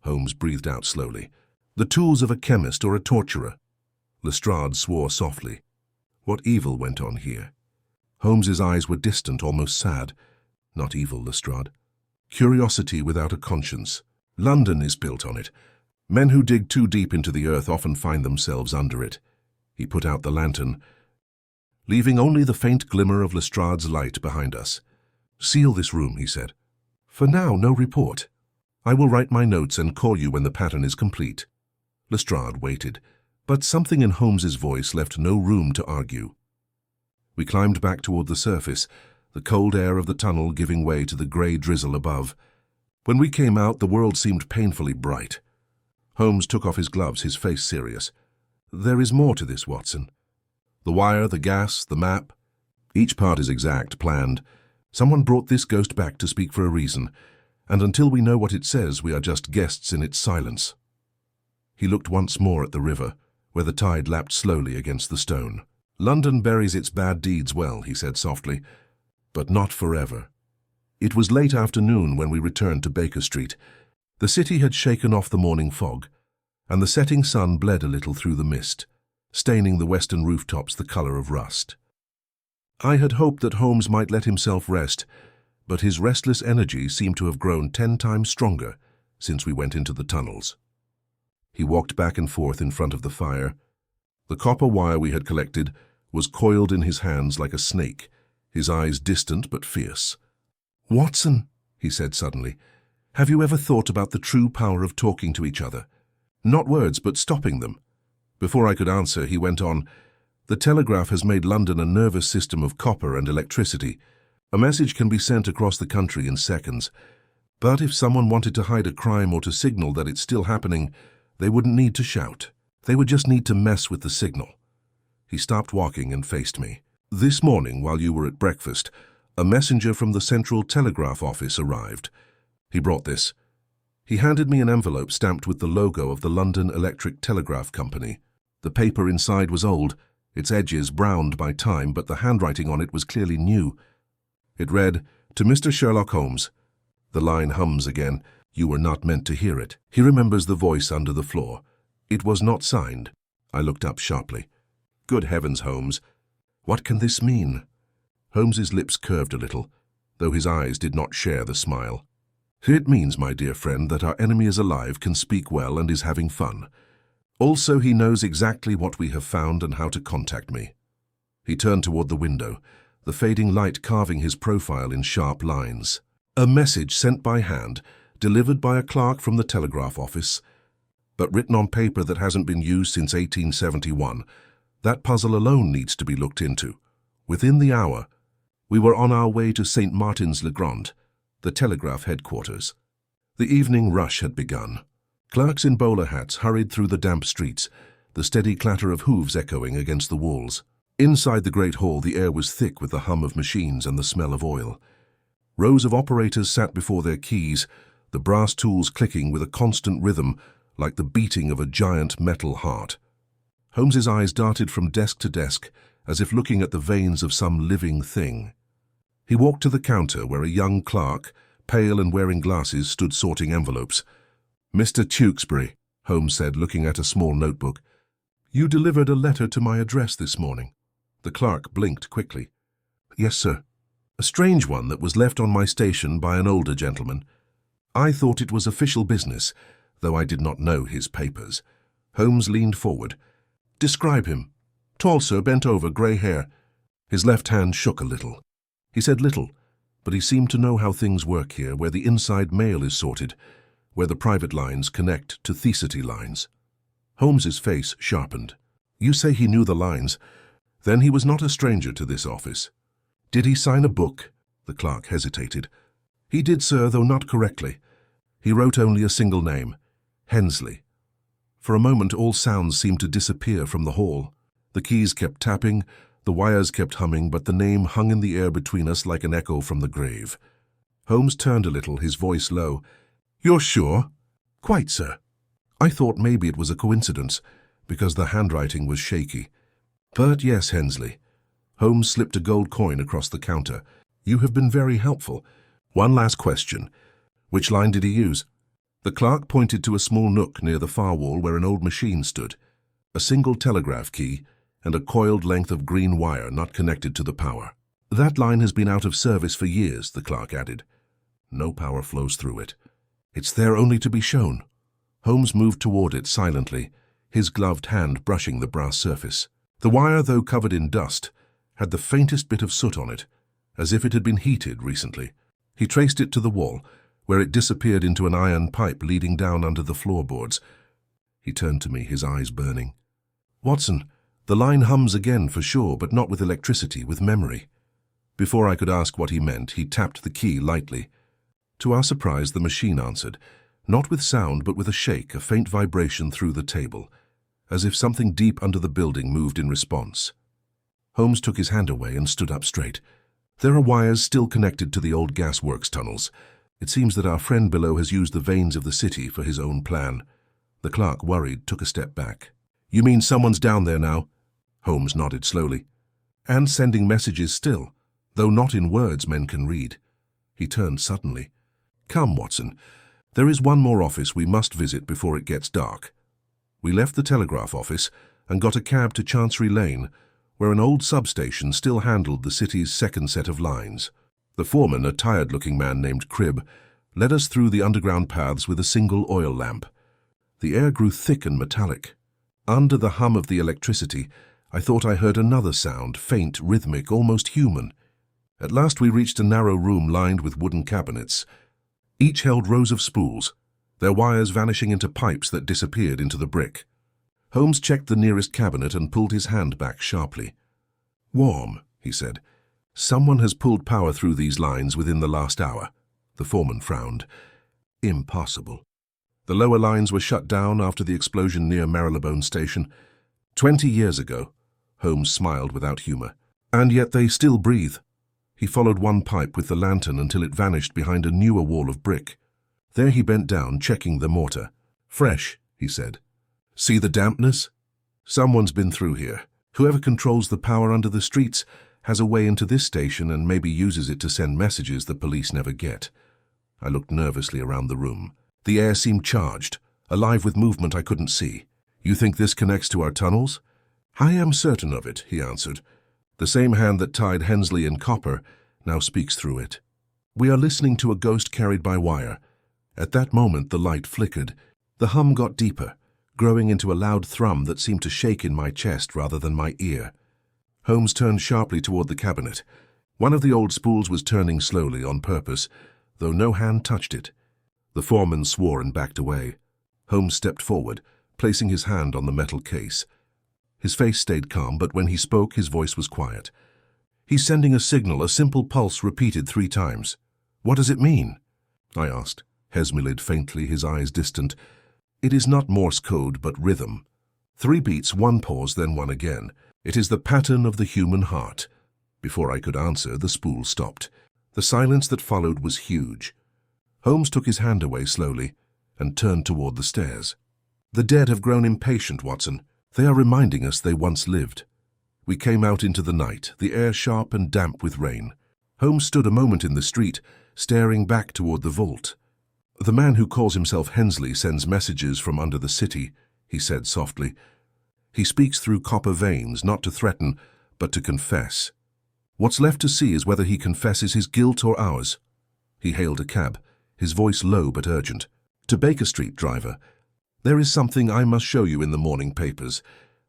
Holmes breathed out slowly. The tools of a chemist or a torturer. Lestrade swore softly. What evil went on here? Holmes's eyes were distant, almost sad. Not evil, Lestrade. Curiosity without a conscience. London is built on it. Men who dig too deep into the earth often find themselves under it. He put out the lantern, leaving only the faint glimmer of Lestrade's light behind us. "Seal this room," he said. "For now, no report. I will write my notes and call you when the pattern is complete." Lestrade waited, but something in Holmes's voice left no room to argue. We climbed back toward the surface, the cold air of the tunnel giving way to the grey drizzle above. When we came out, the world seemed painfully bright. Holmes took off his gloves, his face serious. "There is more to this, Watson. The wire, the gas, the map. Each part is exact, planned. Someone brought this ghost back to speak for a reason, and until we know what it says, we are just guests in its silence." He looked once more at the river, where the tide lapped slowly against the stone. "London buries its bad deeds well," he said softly, "but not forever." It was late afternoon when we returned to Baker Street. The city had shaken off the morning fog, and the setting sun bled a little through the mist, staining the western rooftops the color of rust. I had hoped that Holmes might let himself rest, but his restless energy seemed to have grown 10 times stronger since we went into the tunnels. He walked back and forth in front of the fire. The copper wire we had collected was coiled in his hands like a snake, his eyes distant but fierce. "Watson," he said suddenly, "have you ever thought about the true power of talking to each other? Not words, but stopping them." Before I could answer, he went on, "The telegraph has made London a nervous system of copper and electricity. A message can be sent across the country in seconds. But if someone wanted to hide a crime or to signal that it's still happening, they wouldn't need to shout. They would just need to mess with the signal." He stopped walking and faced me. "This morning, while you were at breakfast, a messenger from the Central Telegraph Office arrived. He brought this." He handed me an envelope stamped with the logo of the London Electric Telegraph Company. The paper inside was old, its edges browned by time, but the handwriting on it was clearly new. It read, "To Mr. Sherlock Holmes." The line hums again. You were not meant to hear it. He remembers the voice under the floor. It was not signed. I looked up sharply. "Good heavens, Holmes. What can this mean?" Holmes's lips curved a little, though his eyes did not share the smile. "It means, my dear friend, that our enemy is alive, can speak well, and is having fun. Also, he knows exactly what we have found and how to contact me." He turned toward the window, the fading light carving his profile in sharp lines. "A message sent by hand, delivered by a clerk from the telegraph office, but written on paper that hasn't been used since 1871. That puzzle alone needs to be looked into. Within the hour, we were on our way to St. Martin's-le-Grand, the telegraph headquarters. The evening rush had begun. Clerks in bowler hats hurried through the damp streets, the steady clatter of hooves echoing against the walls. Inside the great hall, the air was thick with the hum of machines and the smell of oil. Rows of operators sat before their keys, the brass tools clicking with a constant rhythm like the beating of a giant metal heart. Holmes's eyes darted from desk to desk, as if looking at the veins of some living thing. He walked to the counter where a young clerk, pale and wearing glasses, stood sorting envelopes. "Mr. Tewkesbury," Holmes said, looking at a small notebook, "you delivered a letter to my address this morning." The clerk blinked quickly. "Yes, sir. A strange one that was left on my station by an older gentleman. I thought it was official business, though I did not know his papers." Holmes leaned forward. "Describe him." "Tall, sir, bent over, grey hair." His left hand shook a little. He said little, but he seemed to know how things work here, where the inside mail is sorted, where the private lines connect to Thesity lines. Holmes's face sharpened. "You say he knew the lines. Then he was not a stranger to this office." "Did he sign a book?" The clerk hesitated. "He did, sir, though not correctly. He wrote only a single name, Hensley." For a moment all sounds seemed to disappear from the hall. The keys kept tapping, the wires kept humming, but the name hung in the air between us like an echo from the grave. Holmes turned a little, his voice low. "You're sure?" "Quite, sir. I thought maybe it was a coincidence, because the handwriting was shaky. But yes, Hensley." Holmes slipped a gold coin across the counter. "You have been very helpful. One last question. Which line did he use?" The clerk pointed to a small nook near the far wall where an old machine stood. A single telegraph key and a coiled length of green wire not connected to the power. "That line has been out of service for years," the clerk added. "No power flows through it. It's there only to be shown." Holmes moved toward it silently, his gloved hand brushing the brass surface. The wire, though covered in dust, had the faintest bit of soot on it, as if it had been heated recently. He traced it to the wall, where it disappeared into an iron pipe leading down under the floorboards. He turned to me, his eyes burning. "Watson, the line hums again for sure, but not with electricity, with memory." Before I could ask what he meant, he tapped the key lightly. To our surprise, the machine answered, not with sound but with a shake, a faint vibration through the table, as if something deep under the building moved in response. Holmes took his hand away and stood up straight. "There are wires still connected to the old gasworks tunnels. It seems that our friend below has used the veins of the city for his own plan." The clerk, worried, took a step back. "You mean someone's down there now?" Holmes nodded slowly. "And sending messages still, though not in words men can read." He turned suddenly. "Come, Watson. There is one more office we must visit before it gets dark." We left the telegraph office and got a cab to Chancery Lane, where an old substation still handled the city's second set of lines. The foreman, a tired-looking man named Cribb, led us through the underground paths with a single oil lamp. The air grew thick and metallic. Under the hum of the electricity, I thought I heard another sound, faint, rhythmic, almost human. At last we reached a narrow room lined with wooden cabinets. Each held rows of spools, their wires vanishing into pipes that disappeared into the brick. Holmes checked the nearest cabinet and pulled his hand back sharply. "Warm," he said. "Someone has pulled power through these lines within the last hour." The foreman frowned. "Impossible." The lower lines were shut down after the explosion near Marylebone Station. 20 years ago. Holmes smiled without humor. "And yet they still breathe." He followed one pipe with the lantern until it vanished behind a newer wall of brick. There he bent down, checking the mortar. "Fresh," he said. "See the dampness? Someone's been through here. Whoever controls the power under the streets has a way into this station and maybe uses it to send messages the police never get." I looked nervously around the room. The air seemed charged, alive with movement I couldn't see. "You think this connects to our tunnels?" "I am certain of it," he answered. "The same hand that tied Hensley in copper now speaks through it. We are listening to a ghost carried by wire." At that moment the light flickered. The hum got deeper, growing into a loud thrum that seemed to shake in my chest rather than my ear. Holmes turned sharply toward the cabinet. One of the old spools was turning slowly on purpose, though no hand touched it. The foreman swore and backed away. Holmes stepped forward, placing his hand on the metal case. His face stayed calm, but when he spoke, his voice was quiet. "He's sending a signal, a simple pulse repeated 3 times. What does it mean?" I asked. Hesmelid faintly, his eyes distant. "It is not Morse code, but rhythm. 3 beats, 1 pause, then 1 again. It is the pattern of the human heart." Before I could answer, the spool stopped. The silence that followed was huge. Holmes took his hand away slowly and turned toward the stairs. "The dead have grown impatient, Watson. They are reminding us they once lived." We came out into the night, the air sharp and damp with rain. Holmes stood a moment in the street, staring back toward the vault. "The man who calls himself Hensley sends messages from under the city," he said softly. "He speaks through copper veins, not to threaten, but to confess. What's left to see is whether he confesses his guilt or ours." He hailed a cab, his voice low but urgent. "To Baker Street, driver. There is something I must show you in the morning papers,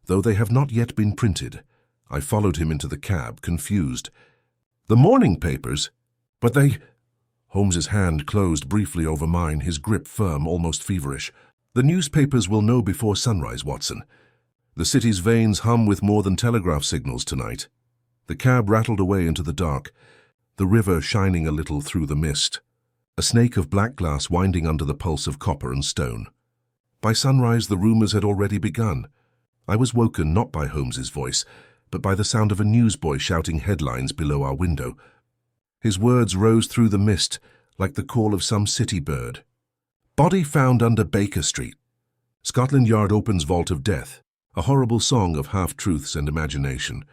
though they have not yet been printed." I followed him into the cab, confused. "The morning papers? But they—" Holmes's hand closed briefly over mine, his grip firm, almost feverish. "The newspapers will know before sunrise, Watson. The city's veins hum with more than telegraph signals tonight." The cab rattled away into the dark, the river shining a little through the mist, a snake of black glass winding under the pulse of copper and stone. By sunrise, the rumors had already begun. I was woken not by Holmes's voice, but by the sound of a newsboy shouting headlines below our window. His words rose through the mist like the call of some city bird. "Body found under Baker Street. Scotland Yard opens vault of death." A horrible song of half-truths and imagination.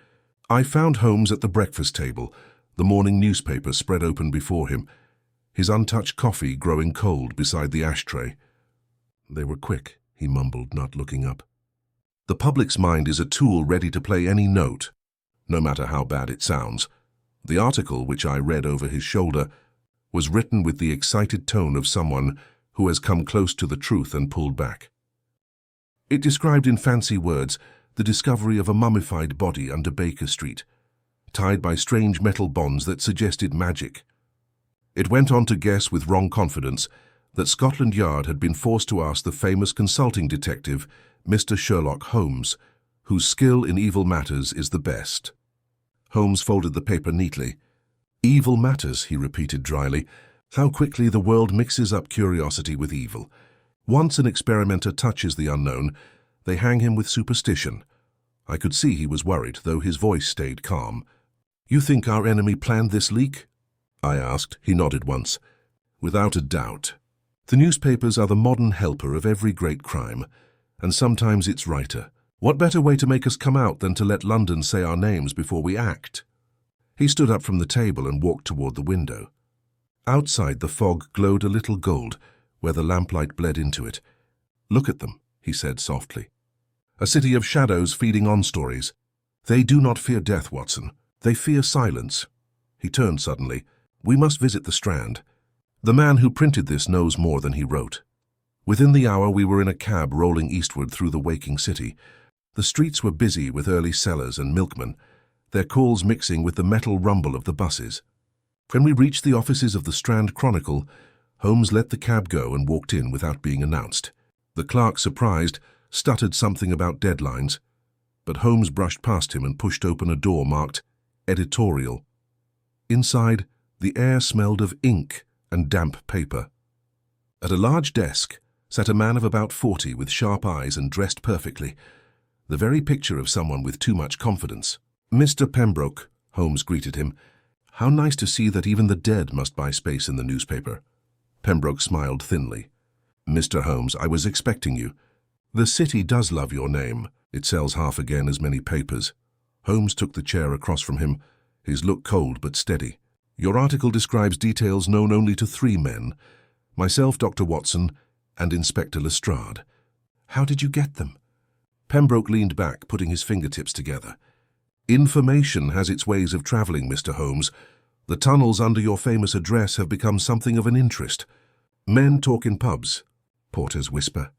I found Holmes at the breakfast table, the morning newspaper spread open before him, his untouched coffee growing cold beside the ashtray. "They were quick," he mumbled, not looking up. "The public's mind is a tool ready to play any note, no matter how bad it sounds." The article, which I read over his shoulder, was written with the excited tone of someone who has come close to the truth and pulled back. It described in fancy words the discovery of a mummified body under Baker Street, tied by strange metal bonds that suggested magic. It went on to guess with wrong confidence that Scotland Yard had been forced to ask the famous consulting detective, Mr. Sherlock Holmes, whose skill in evil matters is the best. Holmes folded the paper neatly. Evil matters, he repeated dryly. How quickly the world mixes up curiosity with evil. Once an experimenter touches the unknown, they hang him with superstition. I could see he was worried, though his voice stayed calm. You think our enemy planned this leak? I asked. He nodded once. Without a doubt. The newspapers are the modern helper of every great crime, and sometimes its writer. What better way to make us come out than to let London say our names before we act? He stood up from the table and walked toward the window. Outside, the fog glowed a little gold, where the lamplight bled into it. Look at them, he said softly. A city of shadows feeding on stories. They do not fear death, Watson. They fear silence. He turned suddenly. We must visit the Strand. The man who printed this knows more than he wrote. Within the hour we were in a cab rolling eastward through the waking city. The streets were busy with early sellers and milkmen, their calls mixing with the metal rumble of the buses. When we reached the offices of the Strand Chronicle, Holmes let the cab go and walked in without being announced. The clerk, surprised, stuttered something about deadlines, but Holmes brushed past him and pushed open a door marked Editorial. Inside, the air smelled of ink and damp paper. At a large desk sat a man of about 40 with sharp eyes and dressed perfectly, the very picture of someone with too much confidence. Mr. Pembroke, Holmes greeted him. How nice to see that even the dead must buy space in the newspaper. Pembroke smiled thinly. Mr. Holmes, I was expecting you. The city does love your name. It sells half again as many papers. Holmes took the chair across from him, his look cold but steady. Your article describes details known only to 3 men, myself, Dr. Watson, and Inspector Lestrade. How did you get them? Pembroke leaned back, putting his fingertips together. Information has its ways of travelling, Mr. Holmes. The tunnels under your famous address have become something of an interest. Men talk in pubs, porters whisper.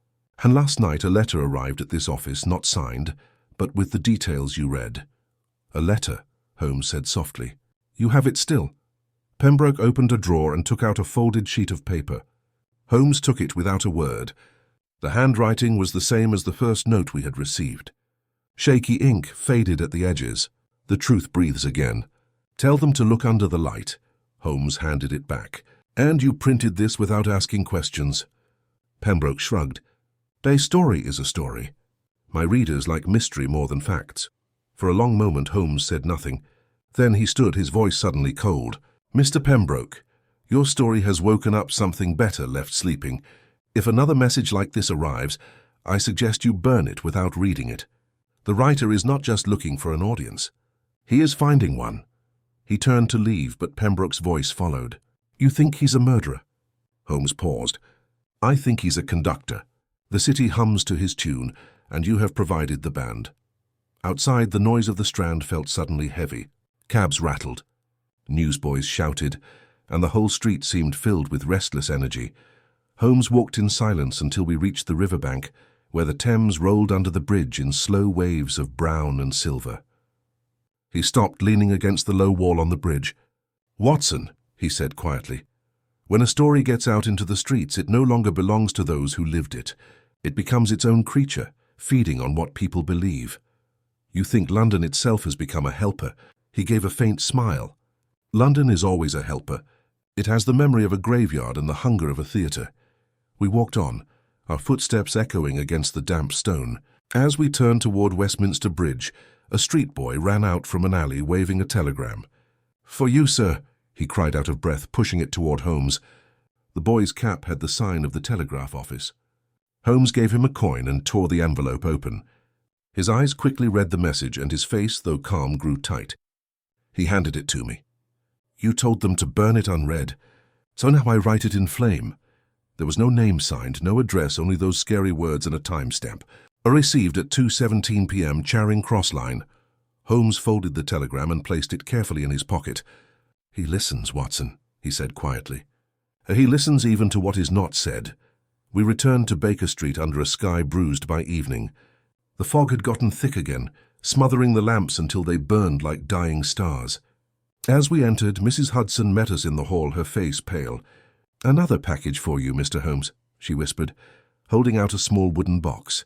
And last night a letter arrived at this office, not signed, but with the details you read. A letter, Holmes said softly. You have it still? Pembroke opened a drawer and took out a folded sheet of paper. Holmes took it without a word. The handwriting was the same as the first note we had received. Shaky ink faded at the edges. The truth breathes again. Tell them to look under the light. Holmes handed it back. And you printed this without asking questions. Pembroke shrugged. A story is a story. My readers like mystery more than facts. For a long moment Holmes said nothing. Then he stood, his voice suddenly cold. Mr. Pembroke, your story has woken up something better left sleeping. If another message like this arrives, I suggest you burn it without reading it. The writer is not just looking for an audience. He is finding one. He turned to leave, but Pembroke's voice followed. You think he's a murderer? Holmes paused. I think he's a conductor. The city hums to his tune, and you have provided the band. Outside, the noise of the Strand felt suddenly heavy. Cabs rattled. Newsboys shouted, and the whole street seemed filled with restless energy. Holmes walked in silence until we reached the riverbank, where the Thames rolled under the bridge in slow waves of brown and silver. He stopped, leaning against the low wall on the bridge. Watson, he said quietly, when a story gets out into the streets, it no longer belongs to those who lived it. It becomes its own creature, feeding on what people believe. You think London itself has become a helper. He gave a faint smile. London is always a helper. It has the memory of a graveyard and the hunger of a theatre. We walked on, our footsteps echoing against the damp stone. As we turned toward Westminster Bridge, a street boy ran out from an alley waving a telegram. For you, sir, he cried out of breath, pushing it toward Holmes. The boy's cap had the sign of the telegraph office. Holmes gave him a coin and tore the envelope open. His eyes quickly read the message, and his face, though calm, grew tight. He handed it to me. You told them to burn it unread, so now I write it in flame. There was no name signed, no address, only those scary words and a timestamp. Received at 2:17 p.m. Charing Cross Line. Holmes folded the telegram and placed it carefully in his pocket. He listens, Watson, he said quietly. He listens even to what is not said. We returned to Baker Street under a sky bruised by evening. The fog had gotten thick again, smothering the lamps until they burned like dying stars. As we entered, Mrs. Hudson met us in the hall, her face pale. "Another package for you, Mr. Holmes," she whispered, holding out a small wooden box.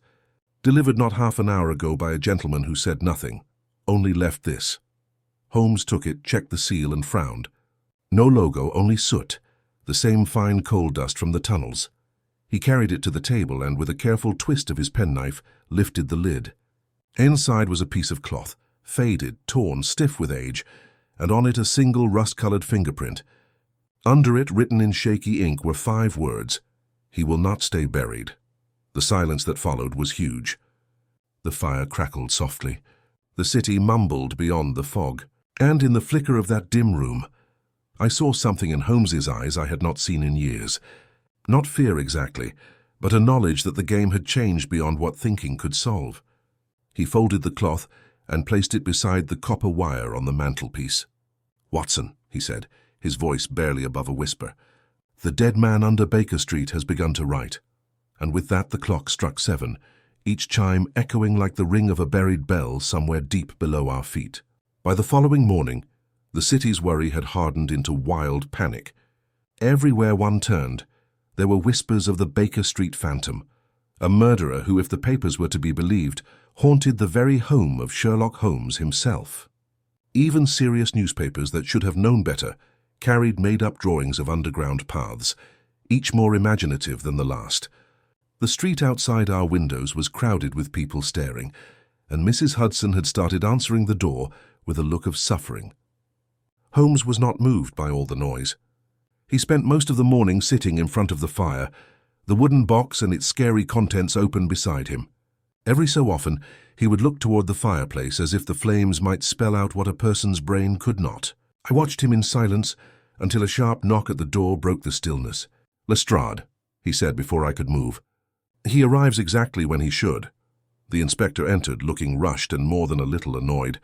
"Delivered not half an hour ago by a gentleman who said nothing, only left this." Holmes took it, checked the seal, and frowned. No logo, only soot, the same fine coal dust from the tunnels. He carried it to the table and, with a careful twist of his penknife, lifted the lid. Inside was a piece of cloth, faded, torn, stiff with age, and on it a single rust-colored fingerprint. Under it, written in shaky ink, were 5 words: "He will not stay buried." The silence that followed was huge. The fire crackled softly. The city mumbled beyond the fog. And in the flicker of that dim room, I saw something in Holmes's eyes I had not seen in years. Not fear exactly, but a knowledge that the game had changed beyond what thinking could solve. He folded the cloth and placed it beside the copper wire on the mantelpiece. "Watson," he said, his voice barely above a whisper, "the dead man under Baker Street has begun to write." And with that the clock struck 7, each chime echoing like the ring of a buried bell somewhere deep below our feet. By the following morning, the city's worry had hardened into wild panic. Everywhere one turned, there were whispers of the Baker Street phantom, a murderer who, if the papers were to be believed, haunted the very home of Sherlock Holmes himself. Even serious newspapers that should have known better carried made-up drawings of underground paths, each more imaginative than the last. The street outside our windows was crowded with people staring, and Mrs. Hudson had started answering the door with a look of suffering. Holmes was not moved by all the noise. He spent most of the morning sitting in front of the fire, the wooden box and its scary contents open beside him. Every so often, he would look toward the fireplace as if the flames might spell out what a person's brain could not. I watched him in silence until a sharp knock at the door broke the stillness. "Lestrade," he said before I could move. "He arrives exactly when he should." The inspector entered, looking rushed and more than a little annoyed.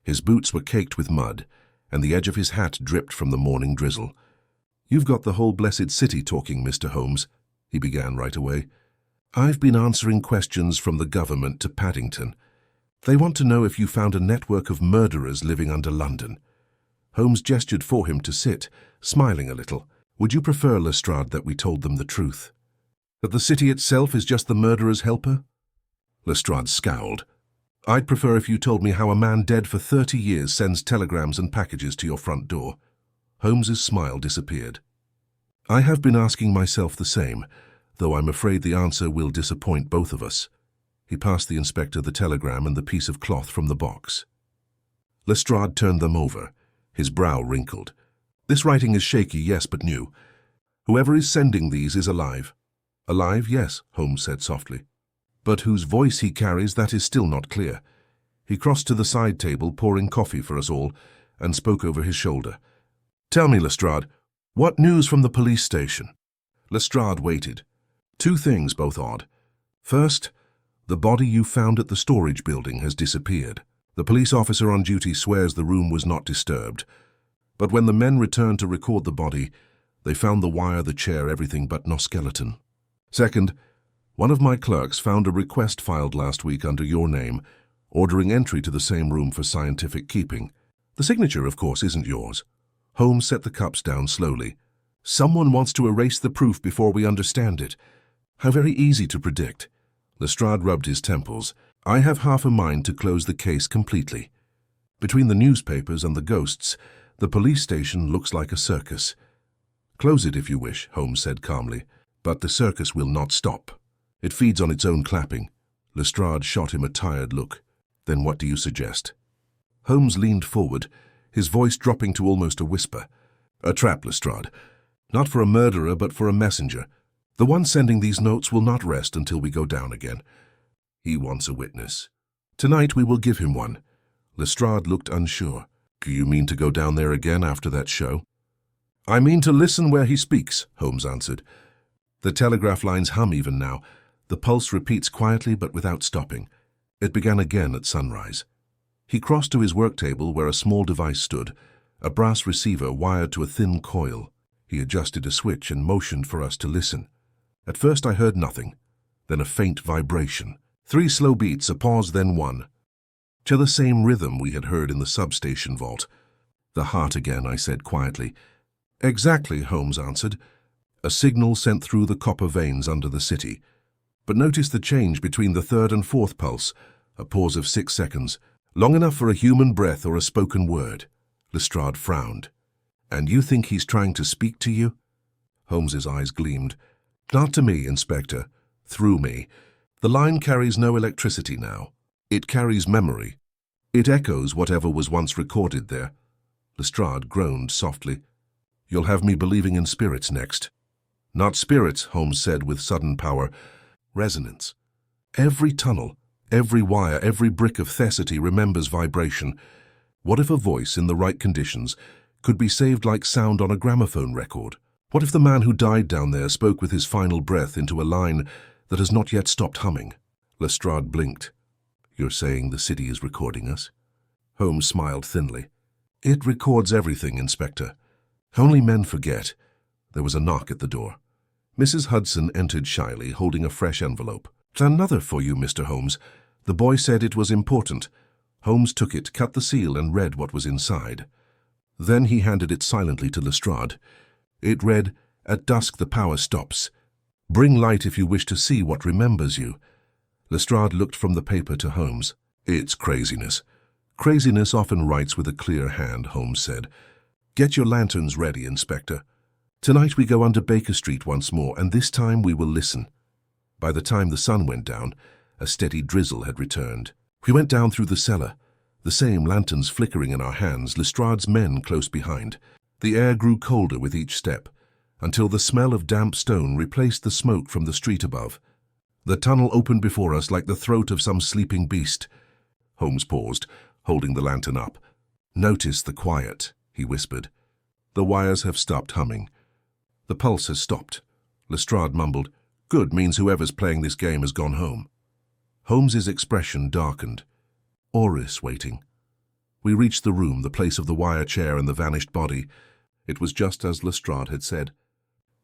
His boots were caked with mud, and the edge of his hat dripped from the morning drizzle. "You've got the whole blessed city talking, Mr. Holmes," he began right away. "I've been answering questions from the government to Paddington. They want to know if you found a network of murderers living under London." Holmes gestured for him to sit, smiling a little. "Would you prefer, Lestrade, that we told them the truth? That the city itself is just the murderer's helper?" Lestrade scowled. "I'd prefer if you told me how a man dead for 30 years sends telegrams and packages to your front door." Holmes's smile disappeared. "I have been asking myself the same, though I'm afraid the answer will disappoint both of us." He passed the inspector the telegram and the piece of cloth from the box. Lestrade turned them over, his brow wrinkled. "This writing is shaky, yes, but new. Whoever is sending these is alive." "Alive, yes," Holmes said softly. "But whose voice he carries, that is still not clear." He crossed to the side table, pouring coffee for us all, and spoke over his shoulder. "Tell me, Lestrade, what news from the police station?" Lestrade waited. "2 things, both odd. First, the body you found at the storage building has disappeared. The police officer on duty swears the room was not disturbed. But when the men returned to record the body, they found the wire, the chair, everything but no skeleton. Second, one of my clerks found a request filed last week under your name, ordering entry to the same room for scientific keeping. The signature, of course, isn't yours." Holmes set the cups down slowly. "Someone wants to erase the proof before we understand it. How very easy to predict." Lestrade rubbed his temples. "I have half a mind to close the case completely. Between the newspapers and the ghosts, the police station looks like a circus." "Close it if you wish," Holmes said calmly, "but the circus will not stop. It feeds on its own clapping." Lestrade shot him a tired look. "Then what do you suggest?" Holmes leaned forward, his voice dropping to almost a whisper. "A trap, Lestrade. Not for a murderer, but for a messenger. The one sending these notes will not rest until we go down again. He wants a witness. Tonight we will give him one." Lestrade looked unsure. "Do you mean to go down there again after that show?" "I mean to listen where he speaks," Holmes answered. "The telegraph lines hum even now. The pulse repeats quietly but without stopping. It began again at sunrise." He crossed to his work table where a small device stood, a brass receiver wired to a thin coil. He adjusted a switch and motioned for us to listen. At first I heard nothing, then a faint vibration. 3 slow beats, a pause, then 1. To the same rhythm we had heard in the substation vault. The heart again, I said quietly. Exactly, Holmes answered. A signal sent through the copper veins under the city. But notice the change between the 3rd and 4th pulse, a pause of 6 seconds, long enough for a human breath or a spoken word. Lestrade frowned. And you think he's trying to speak to you? Holmes's eyes gleamed. Not to me, Inspector. Through me. The line carries no electricity now. It carries memory. It echoes whatever was once recorded there. Lestrade groaned softly. You'll have me believing in spirits next. Not spirits, Holmes said with sudden power. Resonance. Every tunnel, every wire, every brick of thesity remembers vibration. What if a voice in the right conditions could be saved like sound on a gramophone record? What if the man who died down there spoke with his final breath into a line that has not yet stopped humming? Lestrade blinked. You're saying the city is recording us? Holmes smiled thinly. It records everything, Inspector. Only men forget. There was a knock at the door. Mrs. Hudson entered shyly, holding a fresh envelope. Another for you, Mr. Holmes. The boy said it was important. Holmes took it, cut the seal, and read what was inside. Then he handed it silently to Lestrade. It read, At dusk the power stops. Bring light if you wish to see what remembers you. Lestrade looked from the paper to Holmes. It's craziness. Craziness often writes with a clear hand, Holmes said. Get your lanterns ready, Inspector. Tonight we go under Baker Street once more, and this time we will listen. By the time the sun went down, a steady drizzle had returned. We went down through the cellar, the same lanterns flickering in our hands, Lestrade's men close behind. The air grew colder with each step, until the smell of damp stone replaced the smoke from the street above. The tunnel opened before us like the throat of some sleeping beast. Holmes paused, holding the lantern up. Notice the quiet, he whispered. The wires have stopped humming. The pulse has stopped. Lestrade mumbled, Good means whoever's playing this game has gone home. Holmes's expression darkened. Oris waiting. We reached the room, the place of the wire chair and the vanished body. It was just as Lestrade had said.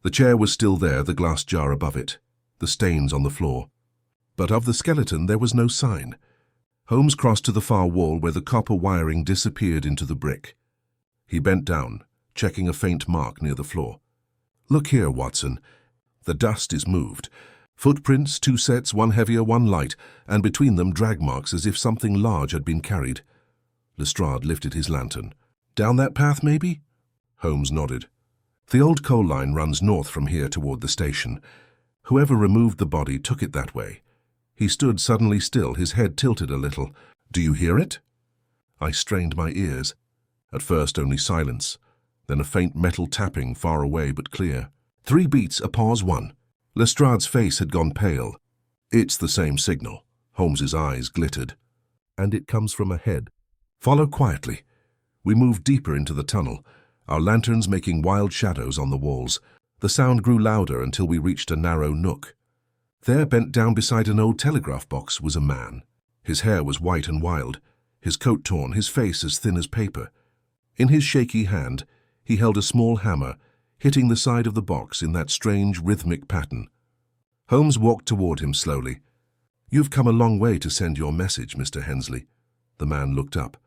The chair was still there, the glass jar above it, the stains on the floor. But of the skeleton there was no sign. Holmes crossed to the far wall where the copper wiring disappeared into the brick. He bent down, checking a faint mark near the floor. Look here, Watson. The dust is moved. Footprints, 2 sets, one heavier, one light, and between them drag marks as if something large had been carried. Lestrade lifted his lantern. Down that path, maybe? Holmes nodded. The old coal line runs north from here toward the station. Whoever removed the body took it that way. He stood suddenly still, his head tilted a little. Do you hear it? I strained my ears. At first only silence, then a faint metal tapping far away but clear. 3 beats, a pause, 1. Lestrade's face had gone pale. It's the same signal. Holmes's eyes glittered. And it comes from ahead. Follow quietly. We moved deeper into the tunnel, our lanterns making wild shadows on the walls. The sound grew louder until we reached a narrow nook. There, bent down beside an old telegraph box, was a man. His hair was white and wild, his coat torn, his face as thin as paper. In his shaky hand, he held a small hammer, hitting the side of the box in that strange rhythmic pattern. Holmes walked toward him slowly. You've come a long way to send your message, Mr. Hensley. The man looked up.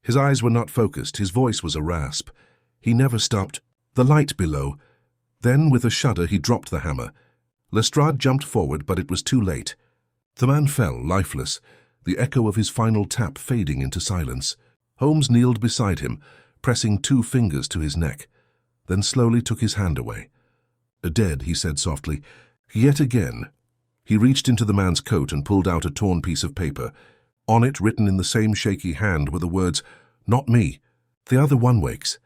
His eyes were not focused, his voice was a rasp. He never stopped. The light below. Then, with a shudder, he dropped the hammer. Lestrade jumped forward, but it was too late. The man fell, lifeless, the echo of his final tap fading into silence. Holmes kneeled beside him, pressing 2 fingers to his neck, then slowly took his hand away. Dead, he said softly. Yet again. He reached into the man's coat and pulled out a torn piece of paper. On it, written in the same shaky hand, were the words, Not me. The other one wakes.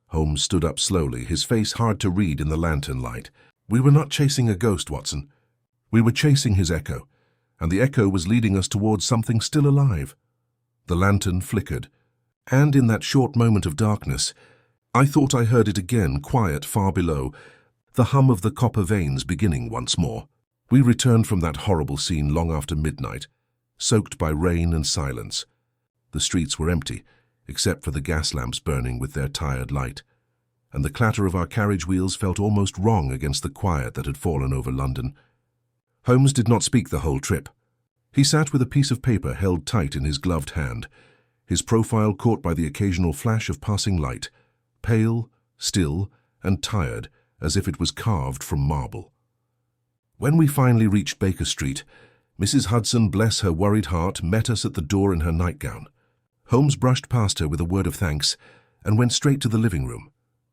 Holmes stood up slowly, his face hard to read in the lantern light. We were not chasing a ghost, Watson. We were chasing his echo, and the echo was leading us towards something still alive. The lantern flickered, and in that short moment of darkness, I thought I heard it again, quiet far below, the hum of the copper veins beginning once more. We returned from that horrible scene long after midnight, soaked by rain and silence. The streets were empty, except for the gas lamps burning with their tired light. and the clatter of our carriage wheels felt almost wrong against the quiet that had fallen over London. Holmes did not speak the whole trip. He sat with a piece of paper held tight in his gloved hand, his profile caught by the occasional flash of passing light, pale, still, and tired, as if it was carved from marble. When we finally reached Baker Street, Mrs. Hudson, bless her worried heart, met us at the door in her nightgown. Holmes brushed past her with a word of thanks and went straight to the living room,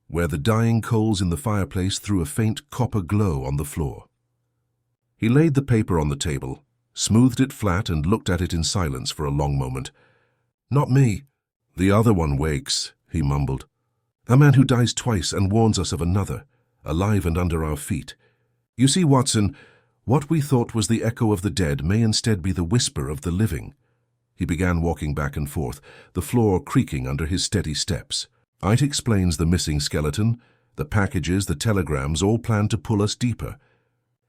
where the dying coals in the fireplace threw a faint copper glow on the floor. He laid the paper on the table, smoothed it flat, and looked at it in silence for a long moment. "Not me. The other one wakes," he mumbled. "A man who dies twice and warns us of another, alive and under our feet. You see, Watson, what we thought was the echo of the dead may instead be the whisper of the living." He began walking back and forth, the floor creaking under his steady steps. "It explains the missing skeleton, the packages, the telegrams, all planned to pull us deeper.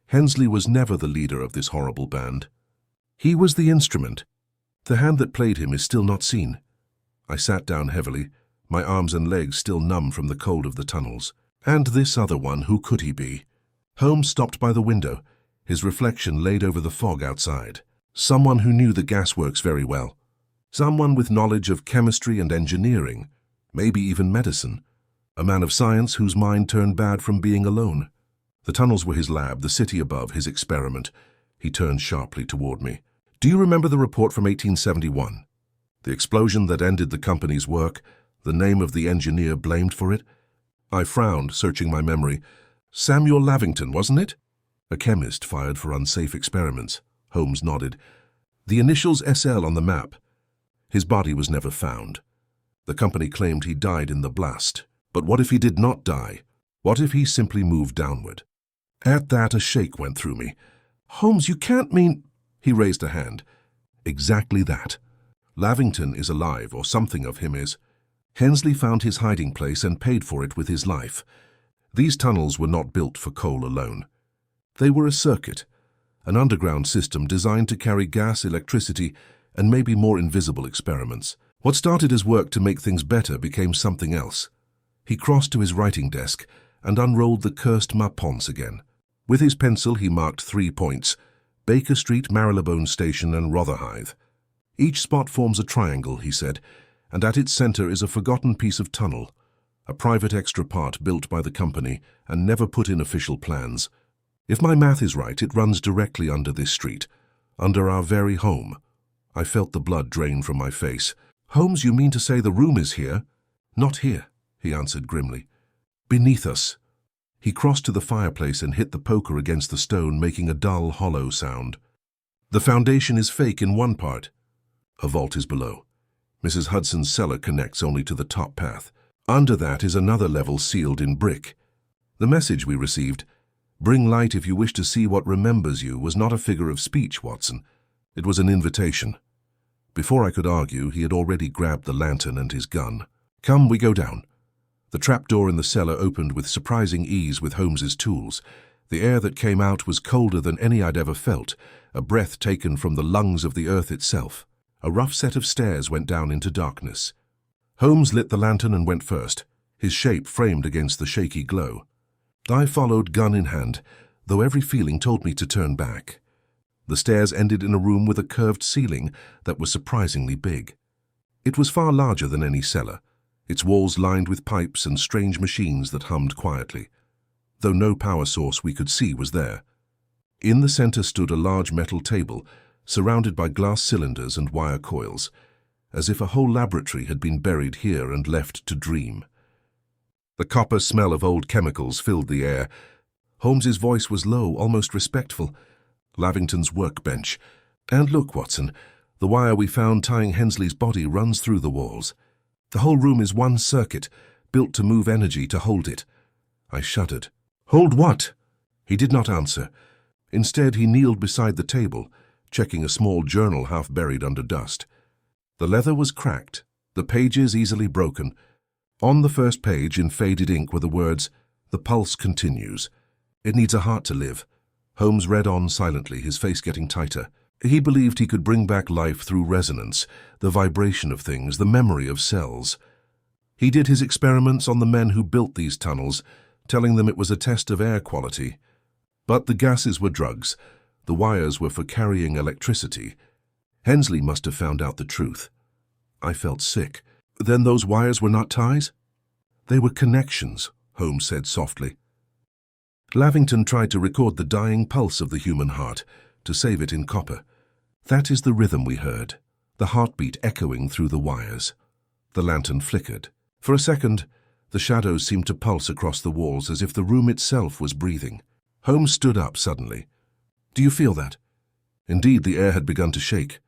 Hensley was never the leader of this horrible band. He was the instrument. The hand that played him is still not seen." I sat down heavily, my arms and legs still numb from the cold of the tunnels. "And this other one, who could he be?" Holmes stopped by the window, his reflection laid over the fog outside. "Someone who knew the gasworks very well. Someone with knowledge of chemistry and engineering, maybe even medicine. A man of science whose mind turned bad from being alone." The tunnels were his lab, the city above, his experiment. He turned sharply toward me. "Do you remember the report from 1871? The explosion that ended the company's work, the name of the engineer blamed for it?" I frowned, searching my memory. "Samuel Lavington, wasn't it?" "A chemist fired for unsafe experiments." Holmes nodded. "The initials SL on the map. His body was never found. The company claimed he died in the blast. But what if he did not die? What if he simply moved downward?" At that, a shake went through me. "Holmes, you can't mean—" He raised a hand. "Exactly that. Lavington is alive, or something of him is. Hensley found his hiding place and paid for it with his life. These tunnels were not built for coal alone. They were a circuit, an underground system designed to carry gas, electricity, and maybe more invisible experiments. What started as work to make things better became something else." He crossed to his writing desk and unrolled the cursed Mapons again. With his pencil he marked 3 points: Baker Street, Marylebone Station, and Rotherhithe. "Each spot forms a triangle," he said, "and at its center is a forgotten piece of tunnel, a private extra part built by the company and never put in official plans. If my math is right, it runs directly under this street, under our very home." I felt the blood drain from my face. "Holmes, you mean to say the room is here?" "Not here," he answered grimly. "Beneath us." He crossed to the fireplace and hit the poker against the stone, making a dull, hollow sound. "The foundation is fake in one part. A vault is below. Mrs. Hudson's cellar connects only to the top path. Under that is another level sealed in brick. The message we received, 'Bring light if you wish to see what remembers you,' was not a figure of speech, Watson. It was an invitation." Before I could argue, he had already grabbed the lantern and his gun. "Come, we go down." The trapdoor in the cellar opened with surprising ease with Holmes's tools. The air that came out was colder than any I'd ever felt, a breath taken from the lungs of the earth itself. A rough set of stairs went down into darkness. Holmes lit the lantern and went first, his shape framed against the shaky glow. I followed, gun in hand, though every feeling told me to turn back. The stairs ended in a room with a curved ceiling that was surprisingly big. It was far larger than any cellar, its walls lined with pipes and strange machines that hummed quietly, though no power source we could see was there. In the center stood a large metal table, surrounded by glass cylinders and wire coils, as if a whole laboratory had been buried here and left to dream. The copper smell of old chemicals filled the air. Holmes's voice was low, almost respectful. "Lavington's workbench. And look, Watson, the wire we found tying Hensley's body runs through the walls. The whole room is one circuit, built to move energy to hold it." I shuddered. "Hold what?" He did not answer. Instead, he kneeled beside the table, checking a small journal half buried under dust. The leather was cracked, the pages easily broken. On the first page, in faded ink, were the words, "The pulse continues. It needs a heart to live." Holmes read on silently, his face getting tighter. He believed he could bring back life through resonance, the vibration of things, the memory of cells. He did his experiments on the men who built these tunnels, telling them it was a test of air quality. But the gases were drugs. The wires were for carrying electricity. Hensley must have found out the truth. I felt sick. Then those wires were not ties? They were connections, Holmes said softly. Lavington tried to record the dying pulse of the human heart, to save it in copper. That is the rhythm we heard, the heartbeat echoing through the wires. The lantern flickered. For a second, the shadows seemed to pulse across the walls as if the room itself was breathing. Holmes stood up suddenly. "Do you feel that?" Indeed, the air had begun to shake,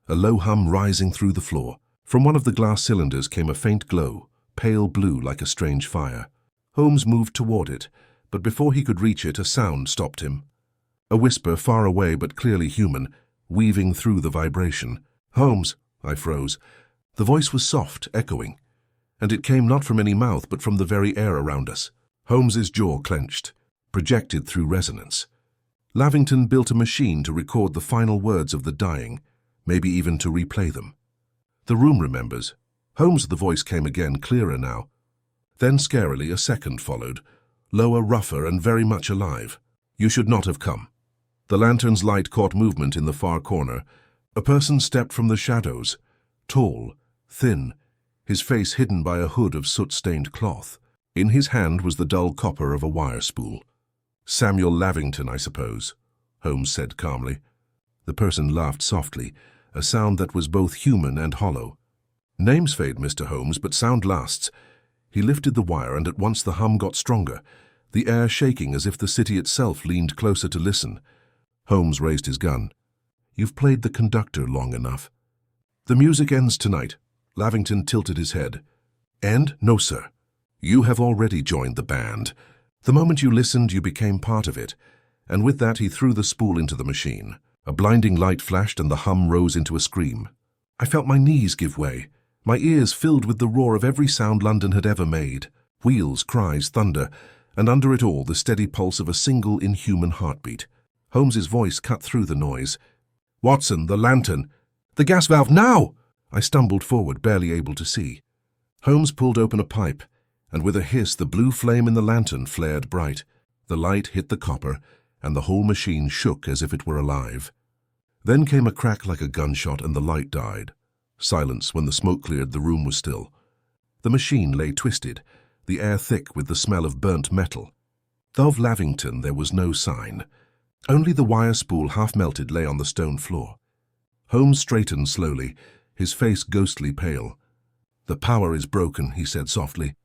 a low hum rising through the floor. From one of the glass cylinders came a faint glow, pale blue like a strange fire. Holmes moved toward it, but before he could reach it, a sound stopped him. A whisper far away but clearly human, weaving through the vibration. "Holmes," I froze. The voice was soft, echoing, and it came not from any mouth but from the very air around us. Holmes's jaw clenched, projected through resonance. Lavington built a machine to record the final words of the dying, maybe even to replay them. The room remembers. Holmes, the voice came again, clearer now. Then scarily a second followed, lower, rougher, and very much alive. "You should not have come." The lantern's light caught movement in the far corner. A person stepped from the shadows, tall, thin, his face hidden by a hood of soot-stained cloth. In his hand was the dull copper of a wire spool. "Samuel Lavington, I suppose," Holmes said calmly. The person laughed softly, a sound that was both human and hollow. "Names fade, Mr. Holmes, but sound lasts." He lifted the wire, and at once the hum got stronger, the air shaking as if the city itself leaned closer to listen. Holmes raised his gun. "You've played the conductor long enough." "The music ends tonight." Lavington tilted his head. "End? No, sir. You have already joined the band. The moment you listened, you became part of it." And with that, he threw the spool into the machine. A blinding light flashed, and the hum rose into a scream. I felt my knees give way, my ears filled with the roar of every sound London had ever made. Wheels, cries, thunder, and under it all the steady pulse of a single inhuman heartbeat. Holmes's voice cut through the noise. "Watson, the lantern! The gas valve, now!" I stumbled forward, barely able to see. Holmes pulled open a pipe, and with a hiss the blue flame in the lantern flared bright. The light hit the copper, and the whole machine shook as if it were alive. Then came a crack like a gunshot, and the light died. Silence. When the smoke cleared, the room was still. The machine lay twisted, the air thick with the smell of burnt metal. Of Lavington there was no sign. Only the wire spool, half melted, lay on the stone floor. Holmes straightened slowly, his face ghostly pale. "The power is broken," he said softly.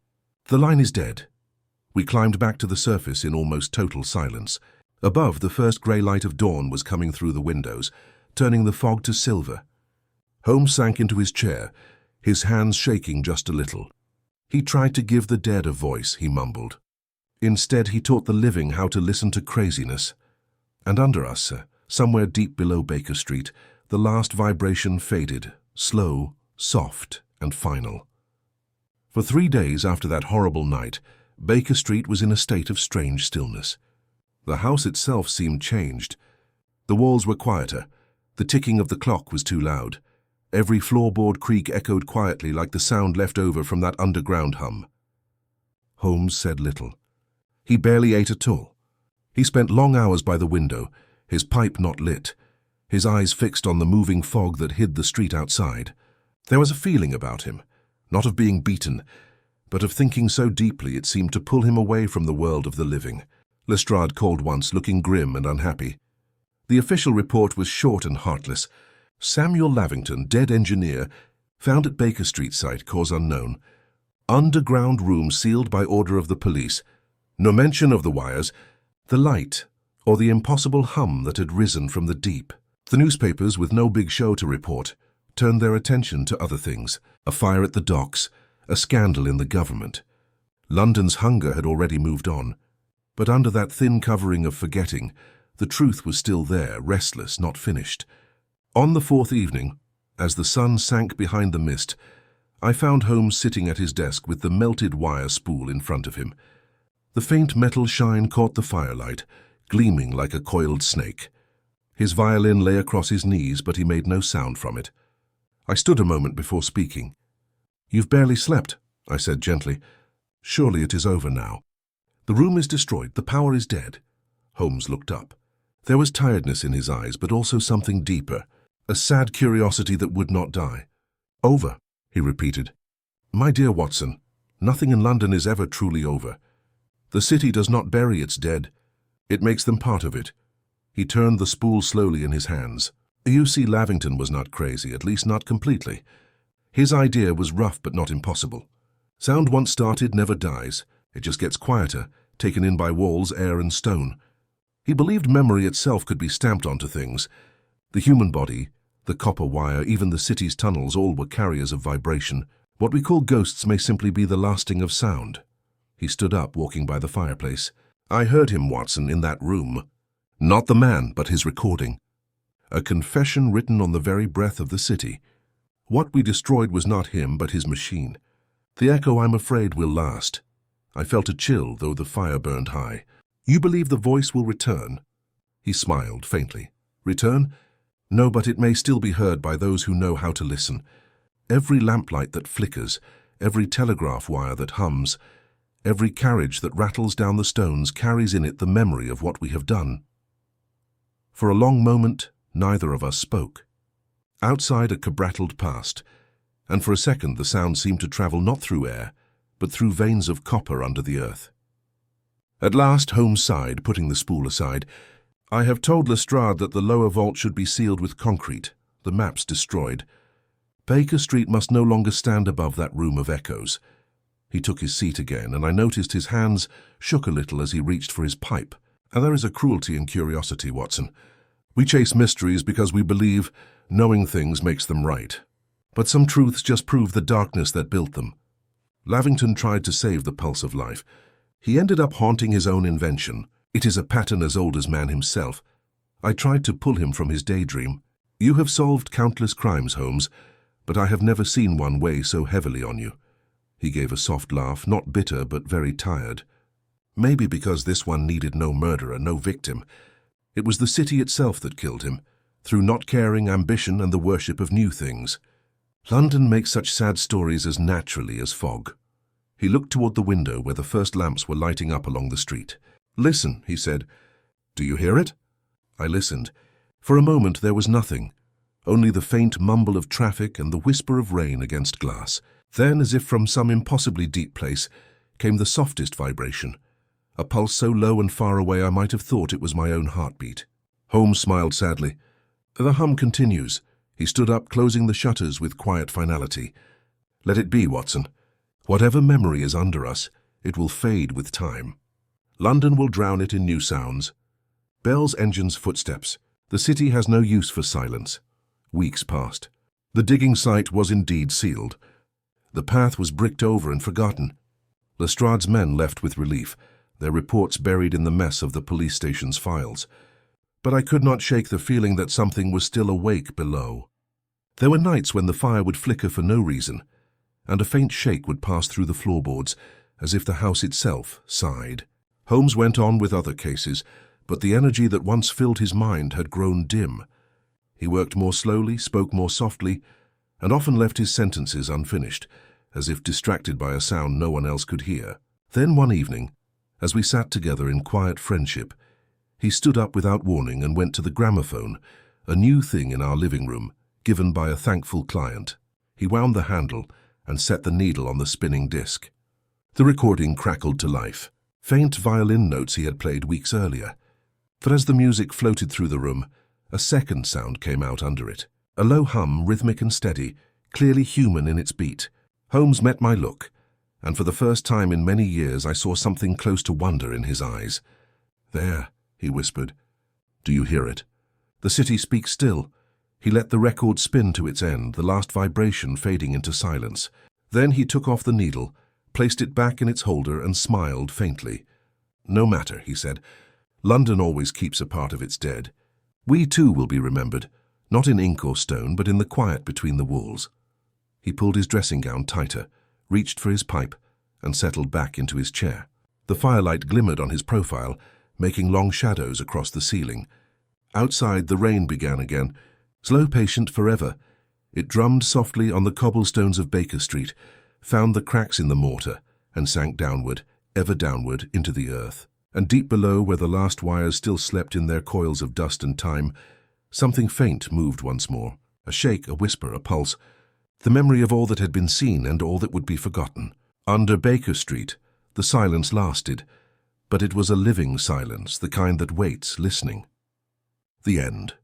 "The line is dead." We climbed back to the surface in almost total silence. Above, the first grey light of dawn was coming through the windows, turning the fog to silver. Holmes sank into his chair, his hands shaking just a little. He tried to give the dead a voice, he mumbled. Instead, he taught the living how to listen to craziness. And under us, somewhere deep below Baker Street, the last vibration faded, slow, soft, and final. For 3 days after that horrible night, Baker Street was in a state of strange stillness. The house itself seemed changed. The walls were quieter. The ticking of the clock was too loud. Every floorboard creak echoed quietly like the sound left over from that underground hum. Holmes said little. He barely ate at all. He spent long hours by the window, his pipe not lit, his eyes fixed on the moving fog that hid the street outside. There was a feeling about him, not of being beaten, but of thinking so deeply it seemed to pull him away from the world of the living. Lestrade called once, looking grim and unhappy. The official report was short and heartless. Samuel Lavington, dead engineer, found at Baker Street site, cause unknown. Underground room sealed by order of the police. No mention of the wires, the light, or the impossible hum that had risen from the deep. The newspapers, with no big show to report, turned their attention to other things. A fire at the docks, a scandal in the government. London's hunger had already moved on. But under that thin covering of forgetting, the truth was still there, restless, not finished. On the 4th evening, as the sun sank behind the mist, I found Holmes sitting at his desk with the melted wire spool in front of him. The faint metal shine caught the firelight, gleaming like a coiled snake. His violin lay across his knees, but he made no sound from it. I stood a moment before speaking. "You've barely slept," I said gently. Surely it is over now. The room is destroyed. The power is dead. Holmes looked up. There was tiredness in his eyes, but also something deeper, a sad curiosity that would not die. Over, he repeated. My dear Watson, nothing in London is ever truly over. The city does not bury its dead. It makes them part of it. He turned the spool slowly in his hands. You see, Lavington was not crazy, at least not completely. His idea was rough but not impossible. Sound once started never dies. It just gets quieter, taken in by walls, air and stone. He believed memory itself could be stamped onto things. The human body, the copper wire, even the city's tunnels, all were carriers of vibration. What we call ghosts may simply be the lasting of sound. He stood up, walking by the fireplace. I heard him, Watson, in that room. Not the man, but his recording. A confession written on the very breath of the city. What we destroyed was not him, but his machine. The echo, I'm afraid, will last. I felt a chill, though the fire burned high. You believe the voice will return? He smiled faintly. Return? No, but it may still be heard by those who know how to listen. Every lamplight that flickers, every telegraph wire that hums, every carriage that rattles down the stones carries in it the memory of what we have done. For a long moment, neither of us spoke. Outside a cab rattled past, and for a second the sound seemed to travel not through air, but through veins of copper under the earth. At last Holmes sighed, putting the spool aside. I have told Lestrade that the lower vault should be sealed with concrete, the maps destroyed. Baker Street must no longer stand above that room of echoes. He took his seat again, and I noticed his hands shook a little as he reached for his pipe. And there is a cruelty in curiosity, Watson. We chase mysteries because we believe knowing things makes them right. But some truths just prove the darkness that built them. Lavington tried to save the pulse of life. He ended up haunting his own invention. It is a pattern as old as man himself. I tried to pull him from his daydream. You have solved countless crimes, Holmes, but I have never seen one weigh so heavily on you. He gave a soft laugh, not bitter but very tired. Maybe because this one needed no murderer, no victim. It was the city itself that killed him, through not caring, ambition, and the worship of new things. London makes such sad stories as naturally as fog. He looked toward the window where the first lamps were lighting up along the street. Listen, he said. Do you hear it? I listened. For a moment there was nothing, only the faint mumble of traffic and the whisper of rain against glass. Then, as if from some impossibly deep place, came the softest vibration. A pulse so low and far away I might have thought it was my own heartbeat. Holmes smiled sadly. The hum continues. He stood up, closing the shutters with quiet finality. Let it be, Watson. Whatever memory is under us, it will fade with time. London will drown it in new sounds. Bells, engines, footsteps. The city has no use for silence. Weeks passed. The digging site was indeed sealed. The path was bricked over and forgotten. Lestrade's men left with relief, their reports buried in the mess of the police station's files. But I could not shake the feeling that something was still awake below. There were nights when the fire would flicker for no reason, and a faint shake would pass through the floorboards, as if the house itself sighed. Holmes went on with other cases, but the energy that once filled his mind had grown dim. He worked more slowly, spoke more softly, and often left his sentences unfinished, as if distracted by a sound no one else could hear. Then one evening, as we sat together in quiet friendship, he stood up without warning and went to the gramophone, a new thing in our living room, given by a thankful client. He wound the handle and set the needle on the spinning disc. The recording crackled to life, faint violin notes he had played weeks earlier. But as the music floated through the room, a second sound came out under it, a low hum, rhythmic and steady, clearly human in its beat. Holmes met my look, and for the first time in many years I saw something close to wonder in his eyes. There, he whispered. Do you hear it? The city speaks still. He let the record spin to its end, the last vibration fading into silence. Then he took off the needle, placed it back in its holder and smiled faintly. No matter, he said. London always keeps a part of its dead. We too will be remembered, not in ink or stone, but in the quiet between the walls. He pulled his dressing gown tighter, reached for his pipe, and settled back into his chair. The firelight glimmered on his profile, making long shadows across the ceiling. Outside, the rain began again, slow, patient, forever. It drummed softly on the cobblestones of Baker Street, found the cracks in the mortar, and sank downward, ever downward, into the earth. And deep below, where the last wires still slept in their coils of dust and time, something faint moved once more. A shake, a whisper, a pulse. The memory of all that had been seen and all that would be forgotten. Under Baker Street, the silence lasted, but it was a living silence, the kind that waits, listening. The end.